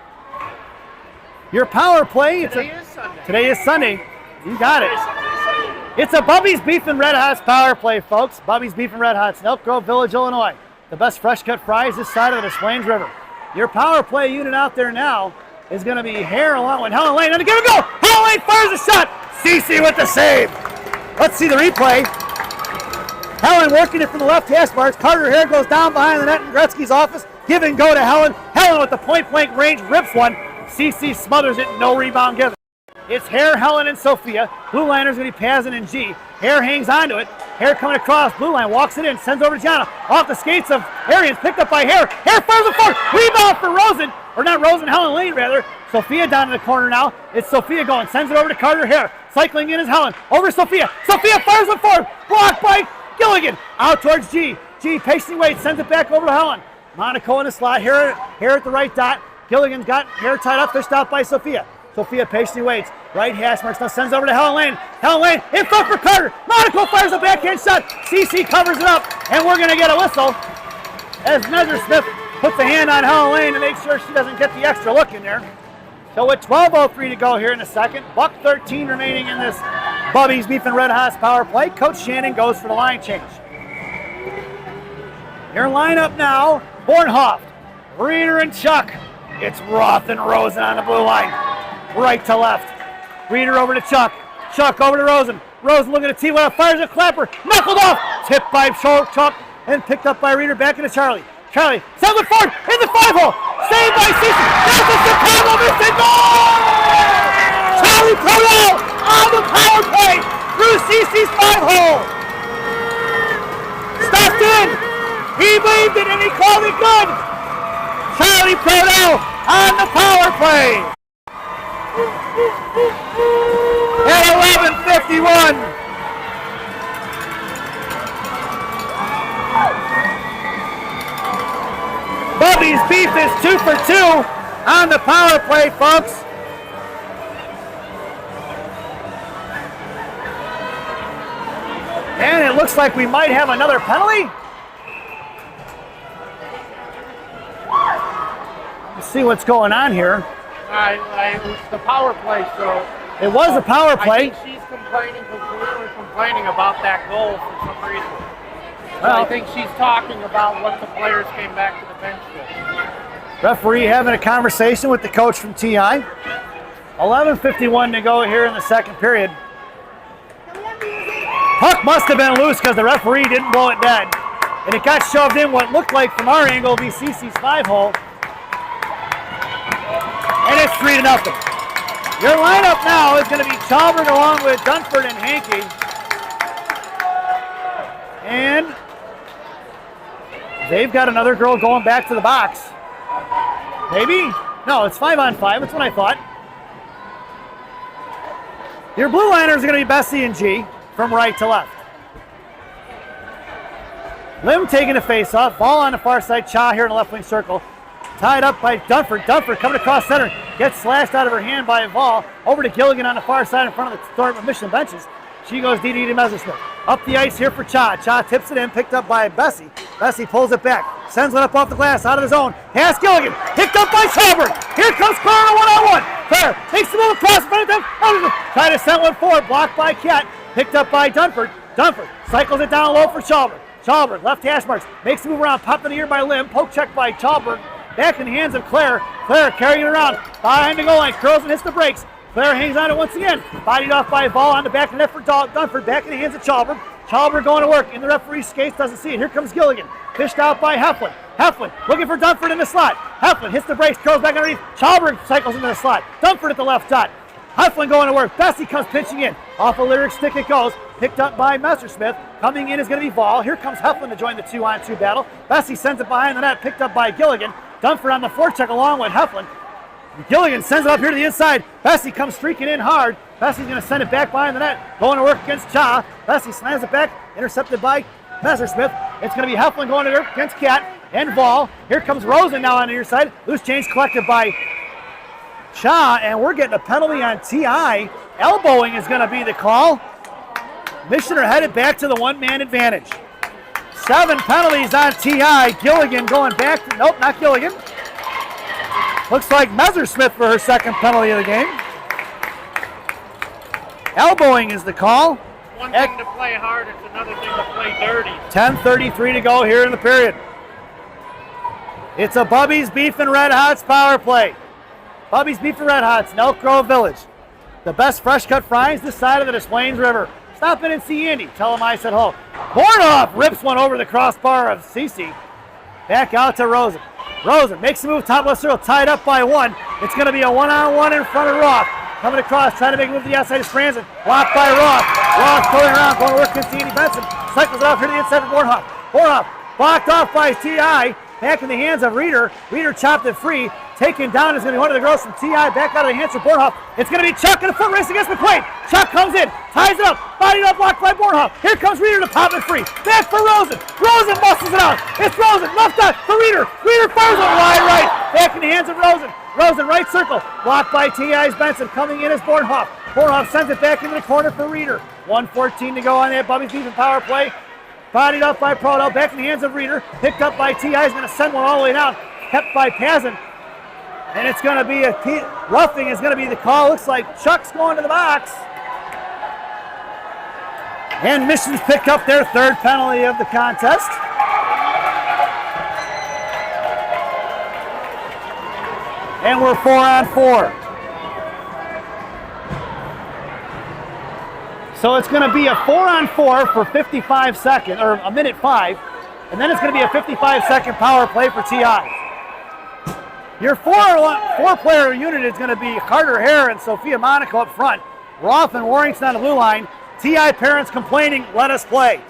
Your power play. Today is Sunday. You got it. It's a Bubby's Beef and Red Hots power play, folks. Bubby's Beef and Red Hots in Elk Grove Village, Illinois. The best fresh cut fries this side of the Des Plaines River. Your power play unit out there now is going to be Hare along with Helen Lane. And give it go! Helen Lane fires a shot! Cece with the save. Let's see the replay. Helen working it from the left hash marks. Carter Hare goes down behind the net in Gretzky's office. Give and go to Helen. Helen with the point blank range rips one. Cece smothers it, no rebound given. It's Hare, Helen, and Sophia. Blue Liner's going to be Pazin and G. Hare hangs onto it. Hare coming across, blue line, walks it in, sends over to Gianna. Off the skates of Arians, picked up by Hare. Hare fires it forward. Rebound for Rosen. Or not Rosen, Helen Lane rather. Sophia down in the corner now. It's Sophia going, sends it over to Carter Hare. Cycling in is Helen. Over to Sophia. Sophia fires it forward. Blocked by Gilligan. Out towards G. G patiently waits, sends it back over to Helen. Monaco in the slot. Hare at the right dot. Gilligan's got Hare tied up, fished out by Sophia. Sophia patiently waits. Right hash marks now sends over to Helen Lane. Helen Lane in front for Carter. Monaco fires a backhand shot. CC covers it up, and we're going to get a whistle as Messersmith puts a hand on Helen Lane to make sure she doesn't get the extra look in there. So with 12:03 to go here in the second, $1:13 remaining in this Bubby's Beef and Red Hots power play. Coach Shannon goes for the line change. Your lineup now, Bornhoft, Reeder and Chuck. It's Roth and Rosen on the blue line. Right to left. Reeder over to Chuck. Chuck over to Rosen. Rosen looking at T1, fires a clapper. Knuckled off. Tipped by Chuck and picked up by Reeder. Back into Charlie. Charlie sends it forward in the 5-hole. Saved by Cece. That's a Chicago missing goal! Charlie Corral on the power play through Cece's 5-hole. Stopped in. He grabbed it and he called it good. Charlie Prodell on the power play. At 11:51. Bubby's Beef is 2 for 2 on the power play, folks. And it looks like we might have another penalty. Let's see what's going on here. It was the power play, so... It was a power play. I think she's completely complaining about that goal for some reason. Well, I think she's talking about what the players came back to the bench with. Referee having a conversation with the coach from TI. 11:51 to go here in the second period. Puck must have been loose because the referee didn't blow it dead. And it got shoved in what looked like from our angle be CC's 5-hole. And it's 3-0. Your lineup now is going to be Chalbert along with Dunford and Hankey. And they've got another girl going back to the box. Maybe? No, it's 5-on-5. That's what I thought. Your blue liners are going to be Bessie and G from right to left. Lim taking the face-off. Ball on the far side. Cha here in the left wing circle. Tied up by Dunford. Dunford coming across center. Gets slashed out of her hand by Vol. Over to Gilligan on the far side in front of the Thornton Mission benches. She goes DD to Messersmith. Up the ice here for Cha. Cha tips it in, picked up by Bessie. Bessie pulls it back. Sends it up off the glass, out of his own. Pass Gilligan. Picked up by Chalbert. Here comes Claire one-on-one. Claire makes the move across in front of them. Try to send one forward. Blocked by Cat. Picked up by Dunford. Dunford cycles it down low for Chalbert. Chalbert, left hash marks. Makes the move around. Popped in the ear by Lim. Poke check by Chalbert. Back in the hands of Claire. Claire carrying it around. Behind the goal line. Curls and hits the brakes. Claire hangs on it once again. Bodied off by Vol on the back of the net for Dunford. Back in the hands of Chalbert. Chalbert going to work. In the referee's skates. Doesn't see it. Here comes Gilligan. Fished out by Heflin. Heflin looking for Dunford in the slot. Heflin hits the brakes. Curls back underneath. Chalbert cycles into the slot. Dunford at the left dot. Heflin going to work. Bessie comes pitching in. Off a lyric stick it goes. Picked up by Messersmith. Coming in is going to be Vol. Here comes Heflin to join the 2-on-2 battle. Bessie sends it behind the net. Picked up by Gilligan. Dunford on the forecheck along with Heflin. Gilligan sends it up here to the inside. Bessie comes streaking in hard. Bessie's going to send it back behind the net. Going to work against Cha. Bessie slams it back. Intercepted by Messersmith. It's going to be Heflin going to work against Cat and Vol. Here comes Rosen now on the near side. Loose change collected by Cha. And we're getting a penalty on TI. Elbowing is going to be the call. Missioner headed back to the one-man advantage. 7 penalties on TI. Gilligan going back to, nope, not Gilligan. Looks like Messersmith for her second penalty of the game. Elbowing is the call. One thing to play hard, it's another thing to play dirty. 10:33 to go here in the period. It's a Bubby's Beef and Red Hots power play. Bubby's Beef and Red Hots in Elk Grove Village. The best fresh cut fries this side of the Des Plaines River. Stop in and see Andy. Tell him I said hello. Bornoff rips one over the crossbar of Cece. Back out to Rosen. Rosen makes the move, top left circle, tied up by one. It's going to be a one-on-one in front of Roth. Coming across, trying to make a move to the outside of Franzen. Blocked by Roth. Roth pulling around, going to work against Andy Benson. Cycles it off here to the inside of Bornhoff. Bornhoff blocked off by TI. Back in the hands of Reeder. Reeder chopped it free. Taken down is going to be one of the girls from TI. Back out of the hands of Bornhoff. It's going to be Chuck in a foot race against McQuaid. Chuck comes in, ties it up, bodied up, blocked by Bornhoff. Here comes Reeder to pop it free. Back for Rosen. Rosen muscles it out. It's Rosen. Left dot for Reeder. Reeder fires it wide right. Back in the hands of Rosen. Rosen right circle. Blocked by TI's Benson. Coming in is Bornhoff. Bornhoff sends it back into the corner for Reeder. 1:14 to go on that Bubby's Beef and power play. Bodied up by Proto. Back in the hands of Reeder. Picked up by TI. He's going to send one all the way down. Kept by Pazin. And it's going to be roughing is going to be the call. Looks like Chuck's going to the box. And Mission's picked up their third penalty of the contest. And we're 4-on-4. So it's going to be a 4-on-4 for 55 seconds, or a minute 5. And then it's going to be a 55-second power play for TI. Your four-player unit is going to be Carter Hare and Sophia Monaco up front. Roth and Warrington on the blue line. TI parents complaining, let us play.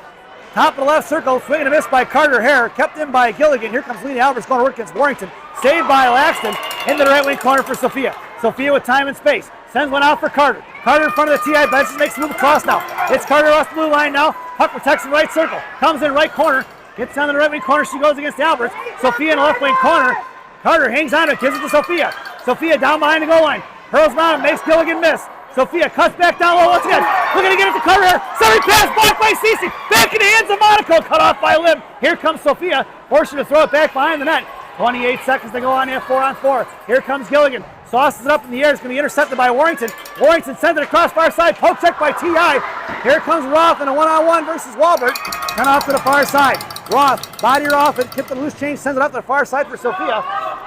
Top of the left circle, swing and a miss by Carter Hare. Kept in by Gilligan. Here comes Lena Alvarez going to work against Warrington. Saved by Laxton into the right wing corner for Sophia. Sophia with time and space. Sends one out for Carter. Carter in front of the TI benches, makes a move across now. It's Carter off the blue line now. Puck protects the right circle. Comes in right corner. Gets down to the right wing corner. She goes against Alvarez. Sophia in the left wing corner. Carter hangs on to it, gives it to Sophia. Sophia down behind the goal line. Hurls down, makes Gilligan miss. Sophia cuts back down low once again. Looking to get it to Carter Hare. Sorry pass blocked by Cece. Back in the hands of Monaco. Cut off by Lim. Here comes Sophia. Forcing to throw it back behind the net. 28 seconds to go on there, 4-on-4. Here comes Gilligan. Sauces it up in the air. It's going to be intercepted by Warrington. Warrington sends it across far side. Poke check by T.I. Here comes Roth in a one-on-one versus Walbert. Turn off to the far side. Roth, body her off and kept the loose change. Sends it up to the far side for Sophia.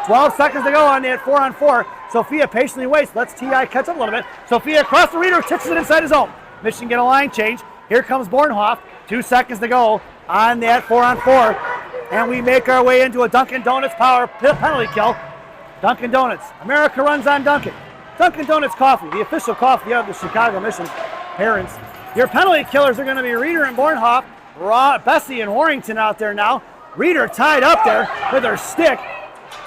12 seconds to go on there, 4-on-4. Sophia patiently waits. Lets T.I. catch up a little bit. Sophia across the reader. Kicks it inside his zone. Michigan get a line change. Here comes Bornhoff. 2 seconds to go on that 4-on-4. And we make our way into a Dunkin' Donuts power penalty kill. Dunkin' Donuts. America runs on Dunkin'. Dunkin' Donuts coffee, the official coffee of the Chicago Mission parents. Your penalty killers are going to be Reeder and Bornhoff, Bessie and Warrington out there now. Reeder tied up there with her stick.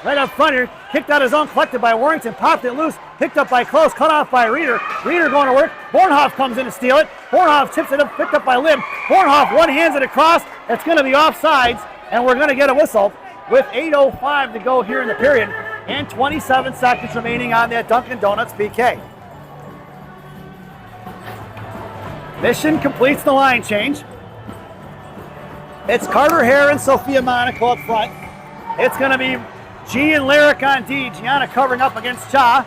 Right up front here. Kicked out his own, collected by Warrington. Popped it loose. Picked up by Close. Cut off by Reeder. Reeder going to work. Bornhoff comes in to steal it. Bornhoff tips it up. Picked up by Lim. Bornhoff one-hands it across. It's going to be offsides. And we're going to get a whistle with 8:05 to go here in the period and 27 seconds remaining on that Dunkin' Donuts PK. Mission completes the line change. It's Carter Hare and Sophia Monaco up front. It's going to be G and Lyric on D. Gianna covering up against Cha.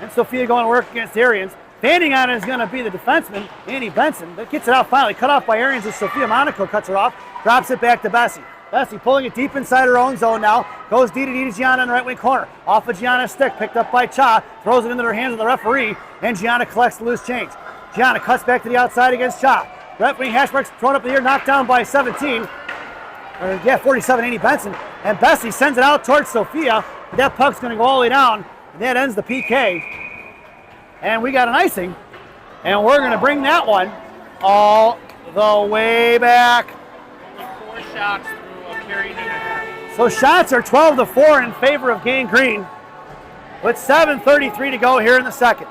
And Sophia going to work against Arians. Standing on it is going to be the defenseman, Annie Benson. That gets it out finally. Cut off by Arians as Sophia Monaco cuts her off. Drops it back to Bessie. Bessie pulling it deep inside her own zone now. Goes D to Gianna in the right wing corner. Off of Gianna's stick, picked up by Cha. Throws it into her hands of the referee. And Gianna collects the loose change. Gianna cuts back to the outside against Cha. Right wing hash marks thrown up in the air, knocked down by 47, Annie Benson. And Bessie sends it out towards Sophia. That puck's going to go all the way down. And that ends the PK. And we got an icing. And we're going to bring that one all the way back. 4 shots through a period and a half. So shots are 12-4 in favor of Gang Green with 7:33 to go here in the second.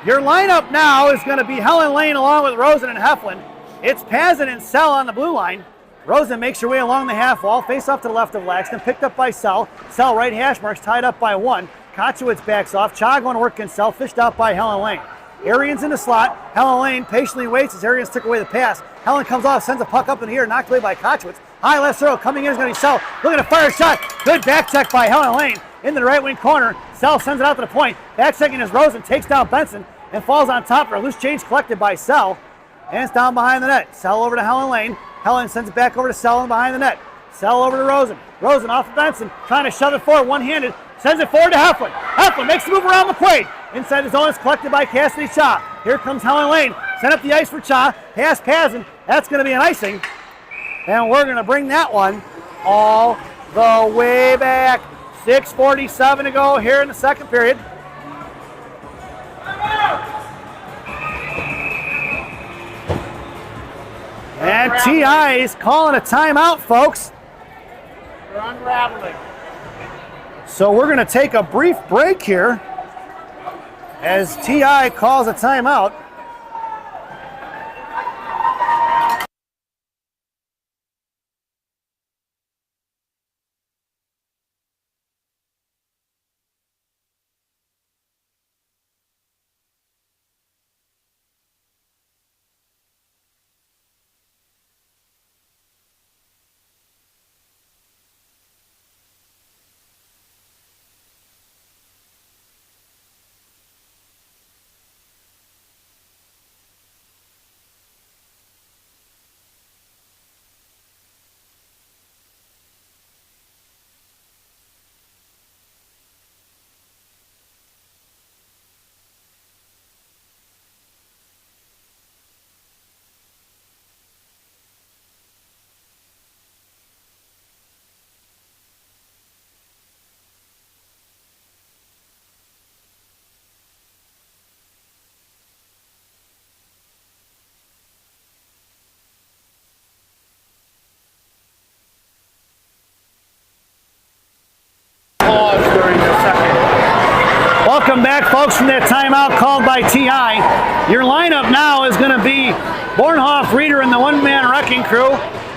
Your lineup now is going to be Helen Lane along with Rosen and Heflin. It's Pazin and Sell on the blue line. Rosen makes her way along the half wall, face off to the left of Laxton, picked up by Sell. Sell right hash marks, tied up by 1. Kotchowitz backs off. Cha going to work against Sell, fished out by Helen Lane. Arians in the slot. Helen Lane patiently waits as Arians took away the pass. Helen comes off, sends a puck up in the air, knocked away by Kotchowitz. High left throw, coming in is going to be Sell. Looking to fire a shot. Good back check by Helen Lane into the right wing corner. Sell sends it out to the point. Back checking is Rosen, takes down Benson and falls on top for a loose change collected by Sell. And it's down behind the net. Sell over to Helen Lane. Helen sends it back over to Sell and behind the net. Sell over to Rosen. Rosen off of Benson, trying to shove it forward one-handed. Sends it forward to Heflin. Heflin makes the move around McQuaid. Inside the zone is collected by Cassidy Cha. Here comes Helen Lane. Send up the ice for Cha. Pass Pazin. That's going to be an icing. And we're going to bring that one all the way back. 6:47 to go here in the second period. And T.I. is calling a timeout, folks. They're unraveling. So we're going to take a brief break here as T.I. calls a timeout. Welcome back, folks, from that timeout called by T.I. Your lineup now is going to be Bornhoff, Reeder, and the one-man wrecking crew.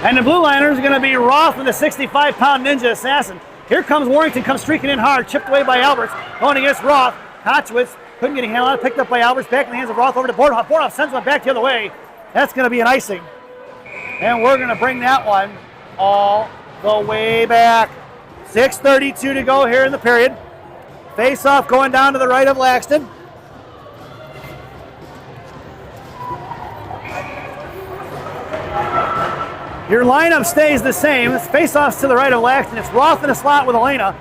And the blue liner is going to be Roth and the 65-pound ninja assassin. Here comes Warrington, comes streaking in hard, chipped away by Alberts, going against Roth. Kochwitz couldn't get a handle on it, picked up by Alberts, back in the hands of Roth over to Bornhoff. Bornhoff sends one back the other way. That's going to be an icing. And we're going to bring that one all the way back. 6:32 to go here in the period. Face-off going down to the right of Laxton. Your lineup stays the same. It's face-offs to the right of Laxton. It's Roth in the slot with Elena.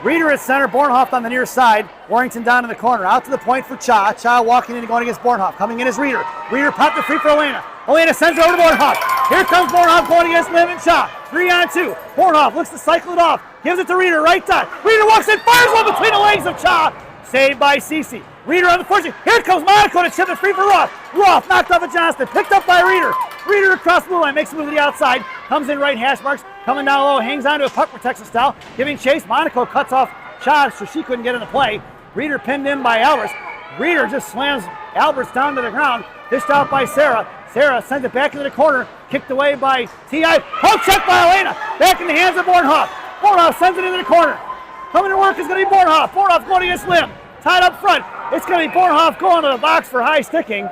Reeder at center, Bornhoff on the near side. Warrington down in the corner. Out to the point for Cha. Cha walking in and going against Bornhoff. Coming in is Reeder. Reeder popped the free for Elena. Elena sends it over to Bornhoff. Here comes Bornhoff going against Lim and Cha. 3-on-2. Bornhoff looks to cycle it off. Gives it to Reeder, right dot. Reeder walks in, fires one between the legs of Cha. Saved by Cece. Reeder on the first. Here comes Monaco to chip it free for Roth. Roth knocked off at Johnston. Picked up by Reeder. Reeder across the blue line, makes a move to the outside. Comes in right hash marks. Coming down low, hangs onto a puck protection style. Giving chase. Monaco cuts off Cha so she couldn't get in the play. Reeder pinned in by Alberts. Reeder just slams Alberts down to the ground. Dished out by Sarah. Sarah sends it back into the corner. Kicked away by T.I. Poke check by Elena. Back in the hands of Bornhoff. Bornhoff sends it into the corner. Coming to work is going to be Bornhoff. Bornhoff going against Lim. Tied up front. It's going to be Bornhoff going to the box for high sticking.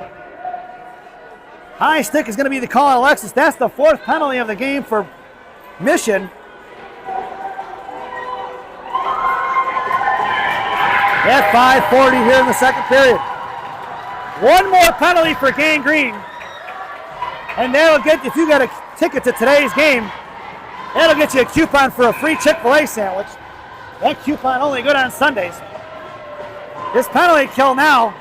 High stick is going to be the call on Alexis. That's the fourth penalty of the game for Mission. At 5:40 here in the second period. One more penalty for Gangrene. And that'll get, if you got a ticket to today's game, that'll get you a coupon for a free Chick-fil-A sandwich. That coupon only good on Sundays. This penalty kill now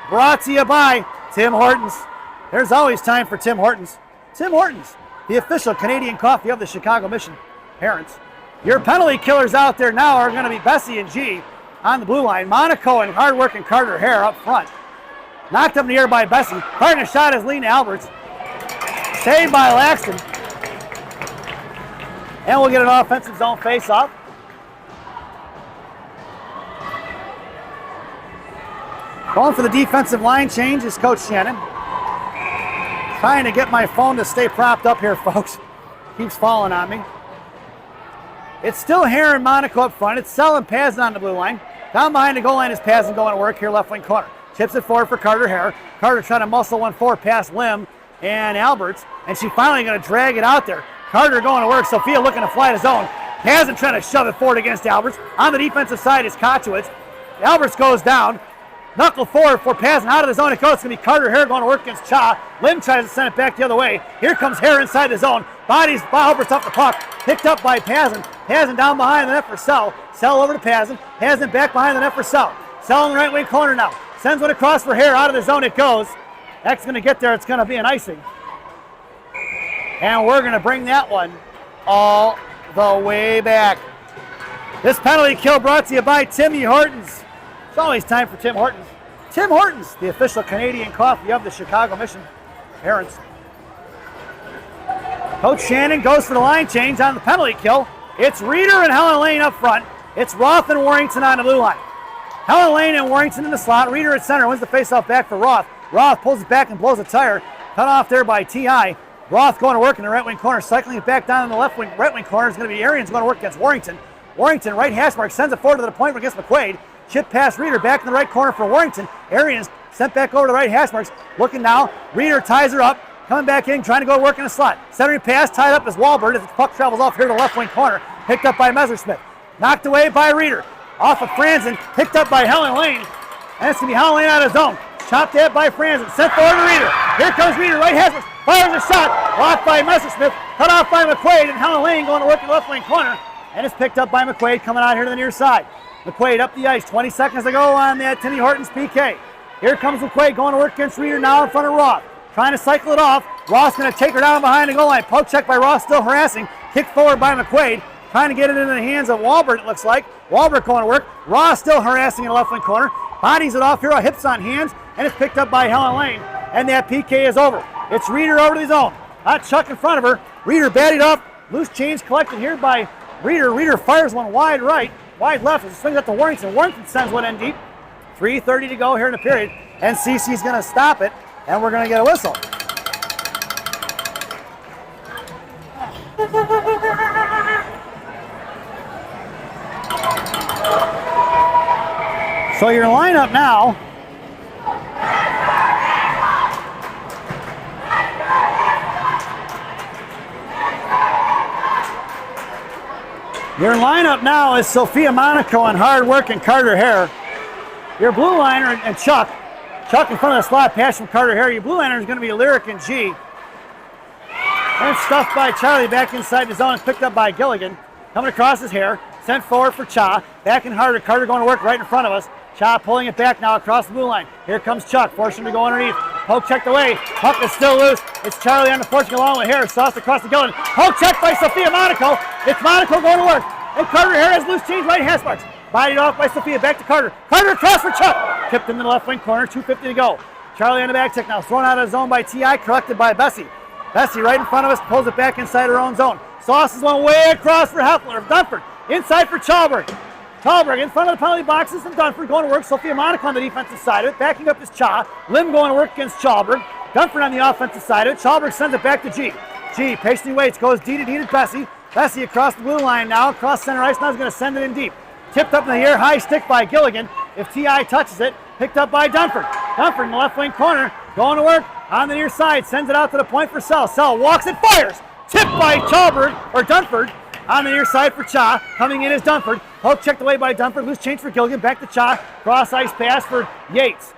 brought to you by Tim Hortons. There's always time for Tim Hortons. Tim Hortons, the official Canadian coffee of the Chicago Mission Parents. Your penalty killers out there now are going to be Bessie and G on the blue line. Monaco and hard-working Carter Hare up front. Knocked up in the air by Bessie. Firing a shot is Lena Alberts. Saved by Laxton. And we'll get an offensive zone face-off. Going for the defensive line change is Coach Shannon. Trying to get my phone to stay propped up here, folks. Keeps falling on me. It's still Hare and Monaco up front. It's Sell and Pazin on the blue line. Down behind the goal line is Pazin going to work here, left wing corner. Chips it forward for Carter Hare. Carter trying to muscle one forward past Lim and Alberts, and she finally going to drag it out there. Carter going to work. Sophia looking to fly to zone. Pazin trying to shove it forward against Alberts. On the defensive side is Kochwitz. Alberts goes down. Knuckle forward for Pazin. Out of the zone it goes. It's going to be Carter Hare going to work against Cha. Lim tries to send it back the other way. Here comes Hare inside the zone. Bodies Alberts off the puck. Picked up by Pazin. Pazin down behind the net for Sell. Sell over to Pazin. Pazin back behind the net for Sell. Sell in the right wing corner now. Sends one across for Hare. Out of the zone it goes. That's going to get there. It's going to be an icing. And we're going to bring that one all the way back. This penalty kill brought to you by Timmy Hortons. It's always time for Tim Hortons. Tim Hortons, the official Canadian coffee of the Chicago Mission Parents. Coach Shannon goes for the line change on the penalty kill. It's Reeder and Helen Lane up front. It's Roth and Warrington on the blue line. Helen Lane and Warrington in the slot. Reeder at center wins the faceoff back for Roth. Roth pulls it back and blows a tire. Cut off there by T.I. Roth going to work in the right wing corner, cycling it back down in the left wing, right wing corner is going to be Arians going to work against Warrington. Warrington, right hash mark, sends it forward to the point against McQuaid. Chip past Reeder, back in the right corner for Warrington. Arians sent back over to the right hash marks. Looking now, Reeder ties her up, coming back in, trying to go work in the slot. Centering pass, tied up as Wahlberg as the puck travels off here to the left wing corner. Picked up by Messersmith. Knocked away by Reeder. Off of Franzen, picked up by Helen Lane. And it's going to be Helen Lane out of zone. Chopped at by Franzen, sent forward to Reeder. Here comes Reeder, right hash marks. Fires a shot, blocked by Messersmith, cut off by McQuaid, and Helen Lane going to work in the left wing corner. And it's picked up by McQuaid coming out here to the near side. McQuaid up the ice, 20 seconds to go on that Timmy Hortons PK. Here comes McQuaid going to work against Reeder now in front of Roth. Trying to cycle it off. Roth's going to take her down behind the goal line. Poke check by Roth, still harassing. Kick forward by McQuaid. Trying to get it into the hands of Wahlberg, it looks like. Wahlberg going to work. Roth still harassing in the left wing corner. Bodies it off here, hips on hands, and it's picked up by Helen Lane. And that PK is over. It's Reeder over to the zone. Hot Chuck in front of her. Reeder batted up. Loose change collected here by Reeder. Reeder fires one wide right, wide left as it swings up to Warrington. Warrington sends one in deep. 3:30 to go here in the period, and CC's going to stop it, and we're going to get a whistle. So your lineup now, is Sophia Monaco and hard-working Carter Hare. Your blue liner and Chuck in front of the slot, pass from Carter Hare. Your blue liner is going to be Lyric and G. And stuffed by Charlie back inside the zone, picked up by Gilligan. Coming across his hair, sent forward for Cha. Back in harder, Carter going to work right in front of us. Cha pulling it back now across the blue line. Here comes Chuck, forcing him to go underneath. Poke checked away. Puck is still loose. It's Charlie on the fortune along with Hare. Sauced across the Gilligan. Poke checked by Sophia Monaco. It's Monaco going to work. And Carter Hare has loose change right hash marks. Bodied off by Sophia, back to Carter. Carter across for Chuck. Tipped in the left wing corner, 2:50 to go. Charlie on the back check now, thrown out of the zone by T.I., collected by Bessie. Bessie right in front of us, pulls it back inside her own zone. Sauce is one way across for Dunford. Inside for Chalberg. Chalberg in front of the penalty boxes and Dunford going to work. Sophia Monaco on the defensive side of it. Backing up is Cha. Lim going to work against Chalberg. Dunford on the offensive side of it. Chalberg sends it back to G. G patiently waits, goes D to Bessie. Bessie across the blue line now, across center ice. Now he's going to send it in deep. Tipped up in the air, high stick by Gilligan. If T.I. touches it, picked up by Dunford. Dunford in the left wing corner, going to work on the near side, sends it out to the point for Sell. Sell walks and fires. Tipped by Dunford on the near side for Cha. Coming in is Dunford. Poke checked away by Dunford. Loose change for Gilligan. Back to Cha. Cross ice pass for Yates.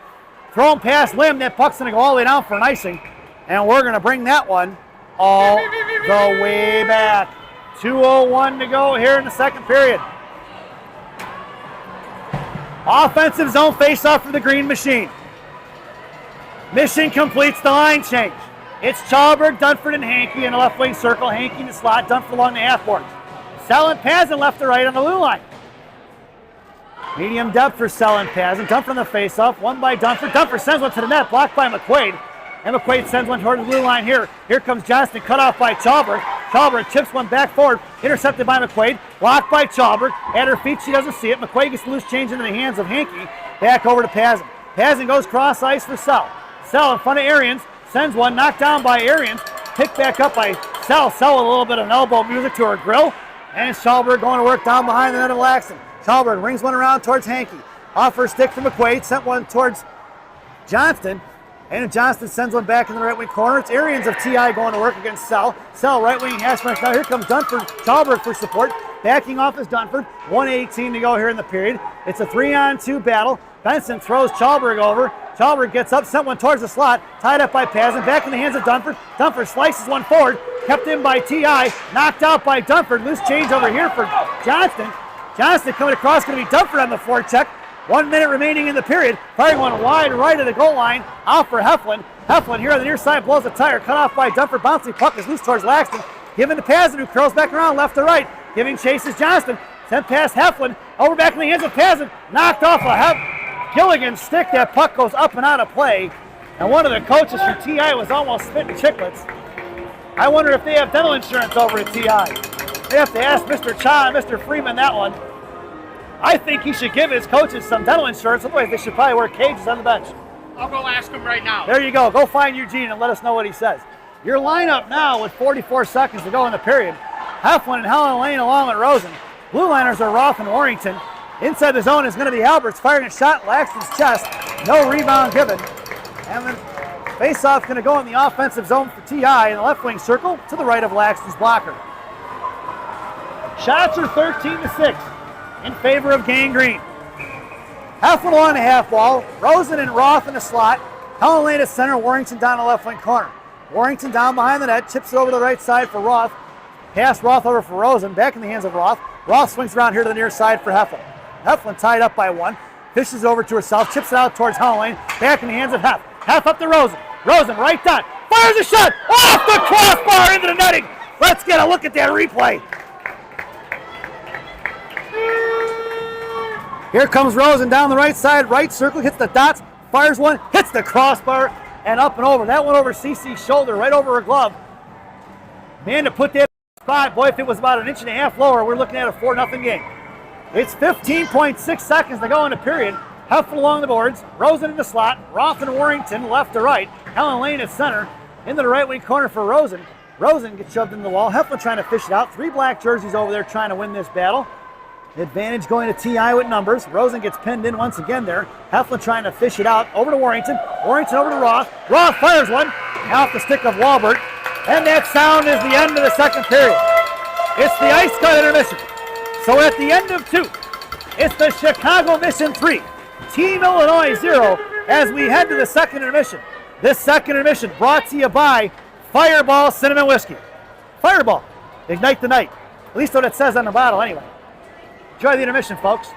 Thrown past Lim. That puck's going to go all the way down for an icing. And we're going to bring that one all the way back. 2:01 to go here in the second period. Offensive zone face-off for the Green Machine. Mission completes the line change. It's Chalberg, Dunford, and Hankey in the left wing circle. Hankey in the slot, Dunford along the half boards. Sell and Pazin left to right on the blue line. Medium depth for Sell and Pazin. Dunford on the face-off, won by Dunford. Dunford sends one to the net, blocked by McQuaid. And McQuaid sends one toward the blue line here. Here comes Johnston, cut off by Chalberg. Chalberg chips one back forward, intercepted by McQuaid. Blocked by Chalberg. At her feet, she doesn't see it. McQuaid gets the loose change into the hands of Hankey. Back over to Pazin. Pazin goes cross ice for Sell. Sell in front of Arians. Sends one, knocked down by Arians. Picked back up by Sell. Sell with a little bit of elbow music to her grill. And Chalberg going to work down behind the net of Laxton. Chalberg rings one around towards Hankey. Off her stick for McQuaid. Sent one towards Johnston. And Johnston sends one back in the right wing corner. It's Arians of T.I. going to work against Sell. Sell right wing hash marks. Now here comes Dunford. Chalberg for support. Backing off is Dunford. 1:18 to go here in the period. It's a 3-on-2 battle. Benson throws Chalberg over. Chalberg gets up, sent one towards the slot. Tied up by Pazin. Back in the hands of Dunford. Dunford slices one forward. Kept in by T.I. Knocked out by Dunford. Loose change over here for Johnston. Johnston coming across. Going to be Dunford on the forecheck. 1 minute remaining in the period. Firing one wide right of the goal line. Out for Heflin. Heflin here on the near side blows the tire. Cut off by Dunford. Bouncing puck is loose towards Laxton. Given to Pazin, who curls back around left to right. Giving chase is Johnston. Sent past Heflin. Over back in the hands of Pazin. Knocked off a Gilligan's stick. That puck goes up and out of play. And one of the coaches for T.I. was almost spitting chiclets. I wonder if they have dental insurance over at T.I. They have to ask Mr. Cha and Mr. Freeman that one. I think he should give his coaches some dental insurance. Otherwise, they should probably wear cages on the bench. I'll go ask him right now. There you go. Go find Eugene and let us know what he says. Your lineup now with 44 seconds to go in the period. Heflin and Helen Lane along with Rosen. Blue liners are Roth and Warrington. Inside the zone is going to be Alberts firing a shot in Laxton's chest. No rebound given. And then face-off going to go in the offensive zone for T.I. in the left wing circle to the right of Laxton's blocker. Shots are 13-6 in favor of Gang Green. Heflin along the half wall. Rosen and Roth in the slot. Helen Lane at center. Warrington down the left wing corner. Warrington down behind the net. Chips it over to the right side for Roth. Pass Roth over for Rosen. Back in the hands of Roth. Roth swings around here to the near side for Heflin. Heflin tied up by one. Fishes over to herself. Chips it out towards Helen Lane. Back in the hands of Hef. Hef up to Rosen. Rosen right dot. Fires a shot. Off the crossbar into the netting. Let's get a look at that replay. Here comes Rosen down the right side. Right circle. Hits the dots. Fires one. Hits the crossbar. And up and over. That went over CC's shoulder. Right over her glove. Man, to put that spot, boy, if it was about an inch and a half lower, we're looking at a 4-0 game. It's 15.6 seconds to go in the period. Heffel along the boards. Rosen in the slot. Roth and Warrington left to right. Helen Lane at center. Into the right wing corner for Rosen. Rosen gets shoved in the wall. Heffel trying to fish it out. 3 black jerseys over there trying to win this battle. Advantage going to TI with numbers. Rosen gets pinned in once again there. Heffel trying to fish it out. Over to Warrington. Warrington over to Roth. Roth fires one. Off the stick of Walbert. And that sound is the end of the second period. It's the ice cut intermission. So at the end of 2, it's the Chicago Mission 3, Team Illinois 0, as we head to the second intermission. This second intermission brought to you by Fireball Cinnamon Whiskey. Fireball, ignite the night. At least what it says on the bottle anyway. Enjoy the intermission, folks.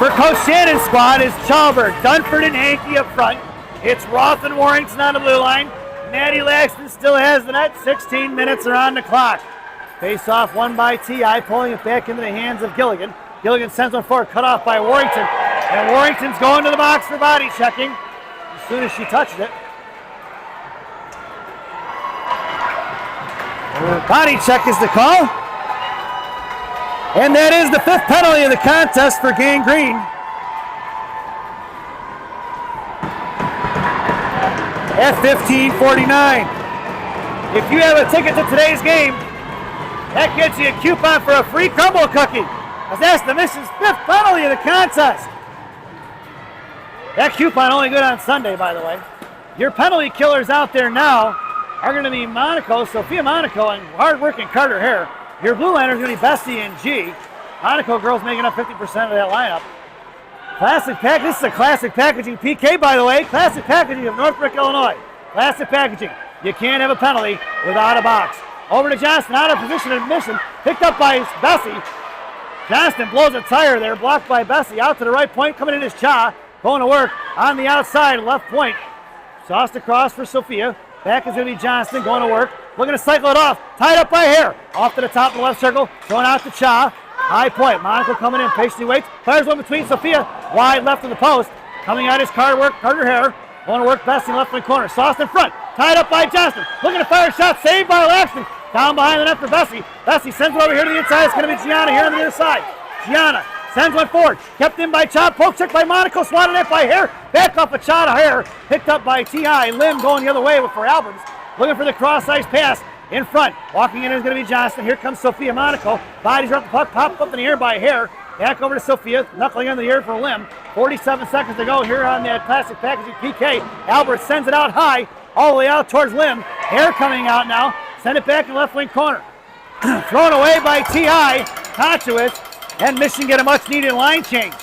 For Coach Shannon's squad is Chalberg, Dunford, and Hankey up front. It's Roth and Warrington on the blue line. Maddie Laxton still has the net. 16 minutes are on the clock. Face off won by T.I., pulling it back into the hands of Gilligan. Gilligan sends one forward, cut off by Warrington. And Warrington's going to the box for body checking as soon as she touches it. Body check is the call. And that is the 5th penalty of the contest for Gang Green. At 15:49. If you have a ticket to today's game, that gets you a coupon for a free crumble cookie. As that's the mission's 5th penalty of the contest. That coupon only good on Sunday, by the way. Your penalty killers out there now are going to be Monaco, Sophia Monaco, and hard-working Carter Hare. Your blue liner is going to be Bessie and G. Monaco girls making up 50% of that lineup. Classic pack. This is a classic packaging PK, by the way. Classic packaging of Northbrook, Illinois. Classic packaging. You can't have a penalty without a box. Over to Johnston, out of position of mission. Picked up by Bessie. Johnston blows a tire there, blocked by Bessie. Out to the right point, coming in is Cha. Going to work on the outside, left point. Tossed across for Sophia. Back is going to be Johnston, going to work. Looking to cycle it off. Tied up by Hare. Off to the top of the left circle. Going out to Cha. High point. Monaco coming in. Patiently waits. Fires one between Sophia. Wide left of the post. Coming out is Carter Hare. Going to work Bessie left wing corner. Sauce in front. Tied up by Johnston. Looking to fire a shot. Saved by Laxton. Down behind the net for Bessie. Bessie sends it over here to the inside. It's going to be Gianna here on the other side. Gianna sends one forward. Kept in by Cha. Poke check by Monaco. Swatted it by Hare. Back off a Cha to Hare. Picked up by T.I. Lim going the other way for Alberts. Looking for the cross-ice pass in front. Walking in is going to be Johnston. Here comes Sophia Monaco. Bodies up the puck. Popped up in the air by Hare. Back over to Sophia. Knuckling on the air for Lim. 47 seconds to go here on that classic packaging PK. Albert sends it out high. All the way out towards Lim. Hare coming out now. Send it back in left wing corner. Thrown away by T.I. Kotchowitz. And Mission get a much-needed line change.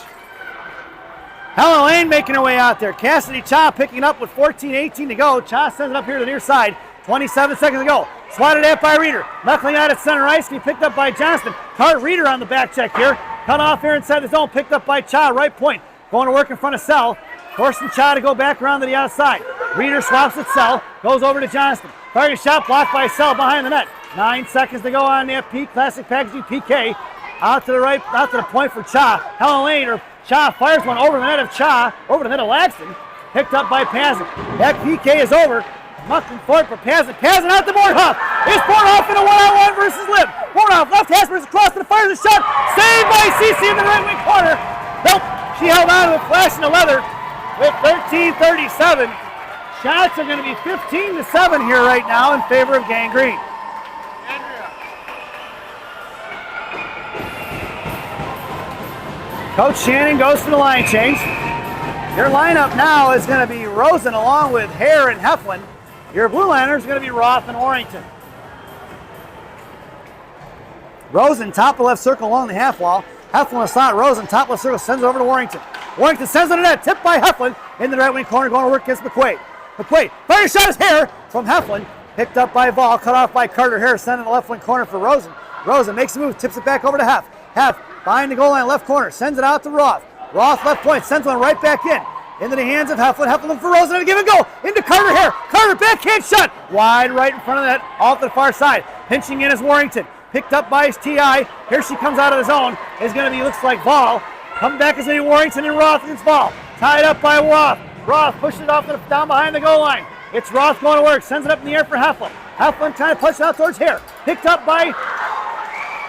Helen Lane making her way out there. Cassidy Cha picking up with 14-18 to go. Cha sends it up here to the near side. 27 seconds to go. Swatted at by Reeder. Knuckling out at center ice. Picked up by Johnston. Cart Reeder on the back check here. Cut off here inside the zone. Picked up by Cha. Right point. Going to work in front of Sell. Forcing Cha to go back around to the outside. Reeder swaps at Sell. Goes over to Johnston. Firing a shot blocked by Sell behind the net. 9 seconds to go on that classic packaging PK. Out to the right, out to the point for Cha. Helen Lane, or Cha fires one over the net of Cha, over the net of Laxton. Picked up by Pazin. That PK is over. Mucking forward for Pazin. Pazin out to Bornhoff. It's Bornhoff in a one-on-one versus Lim. Bornhoff left Haspers across to the fires a shot. Saved by CC in the right wing corner. Nope, she held on to the flash in the leather with 13:37. Shots are going to be 15-7 here right now in favor of Gang Green. Coach Shannon goes to the line change. Your lineup now is going to be Rosen along with Hare and Heflin. Your blue liner is going to be Roth and Warrington. Rosen, top of left circle along the half wall. Heflin a slot. Rosen, top left circle, sends it over to Warrington. Warrington sends it to net. Tipped by Heflin in the right wing corner, going to work against McQuaid. McQuaid, fire shot is Hare from Heflin. Picked up by Vol, cut off by Carter Hare, sent in the left wing corner for Rosen. Rosen makes a move, tips it back over to Hef. Hef behind the goal line, left corner, sends it out to Roth. Roth left point, sends one right back in. Into the hands of Heflin. Heflin for Rosen, and a give and go. Into Carter Hare. Carter backhand shot. Wide right in front of the net, off to the far side. Pinching in is Warrington. Picked up by his T.I. Here she comes out of the zone. Is going to be, looks like Vol. Come back is going to be Warrington and Roth against Vol. Tied up by Roth. Roth pushes it off down behind the goal line. It's Roth going to work. Sends it up in the air for Heflin. Heflin trying to push it out towards Hare. Picked up by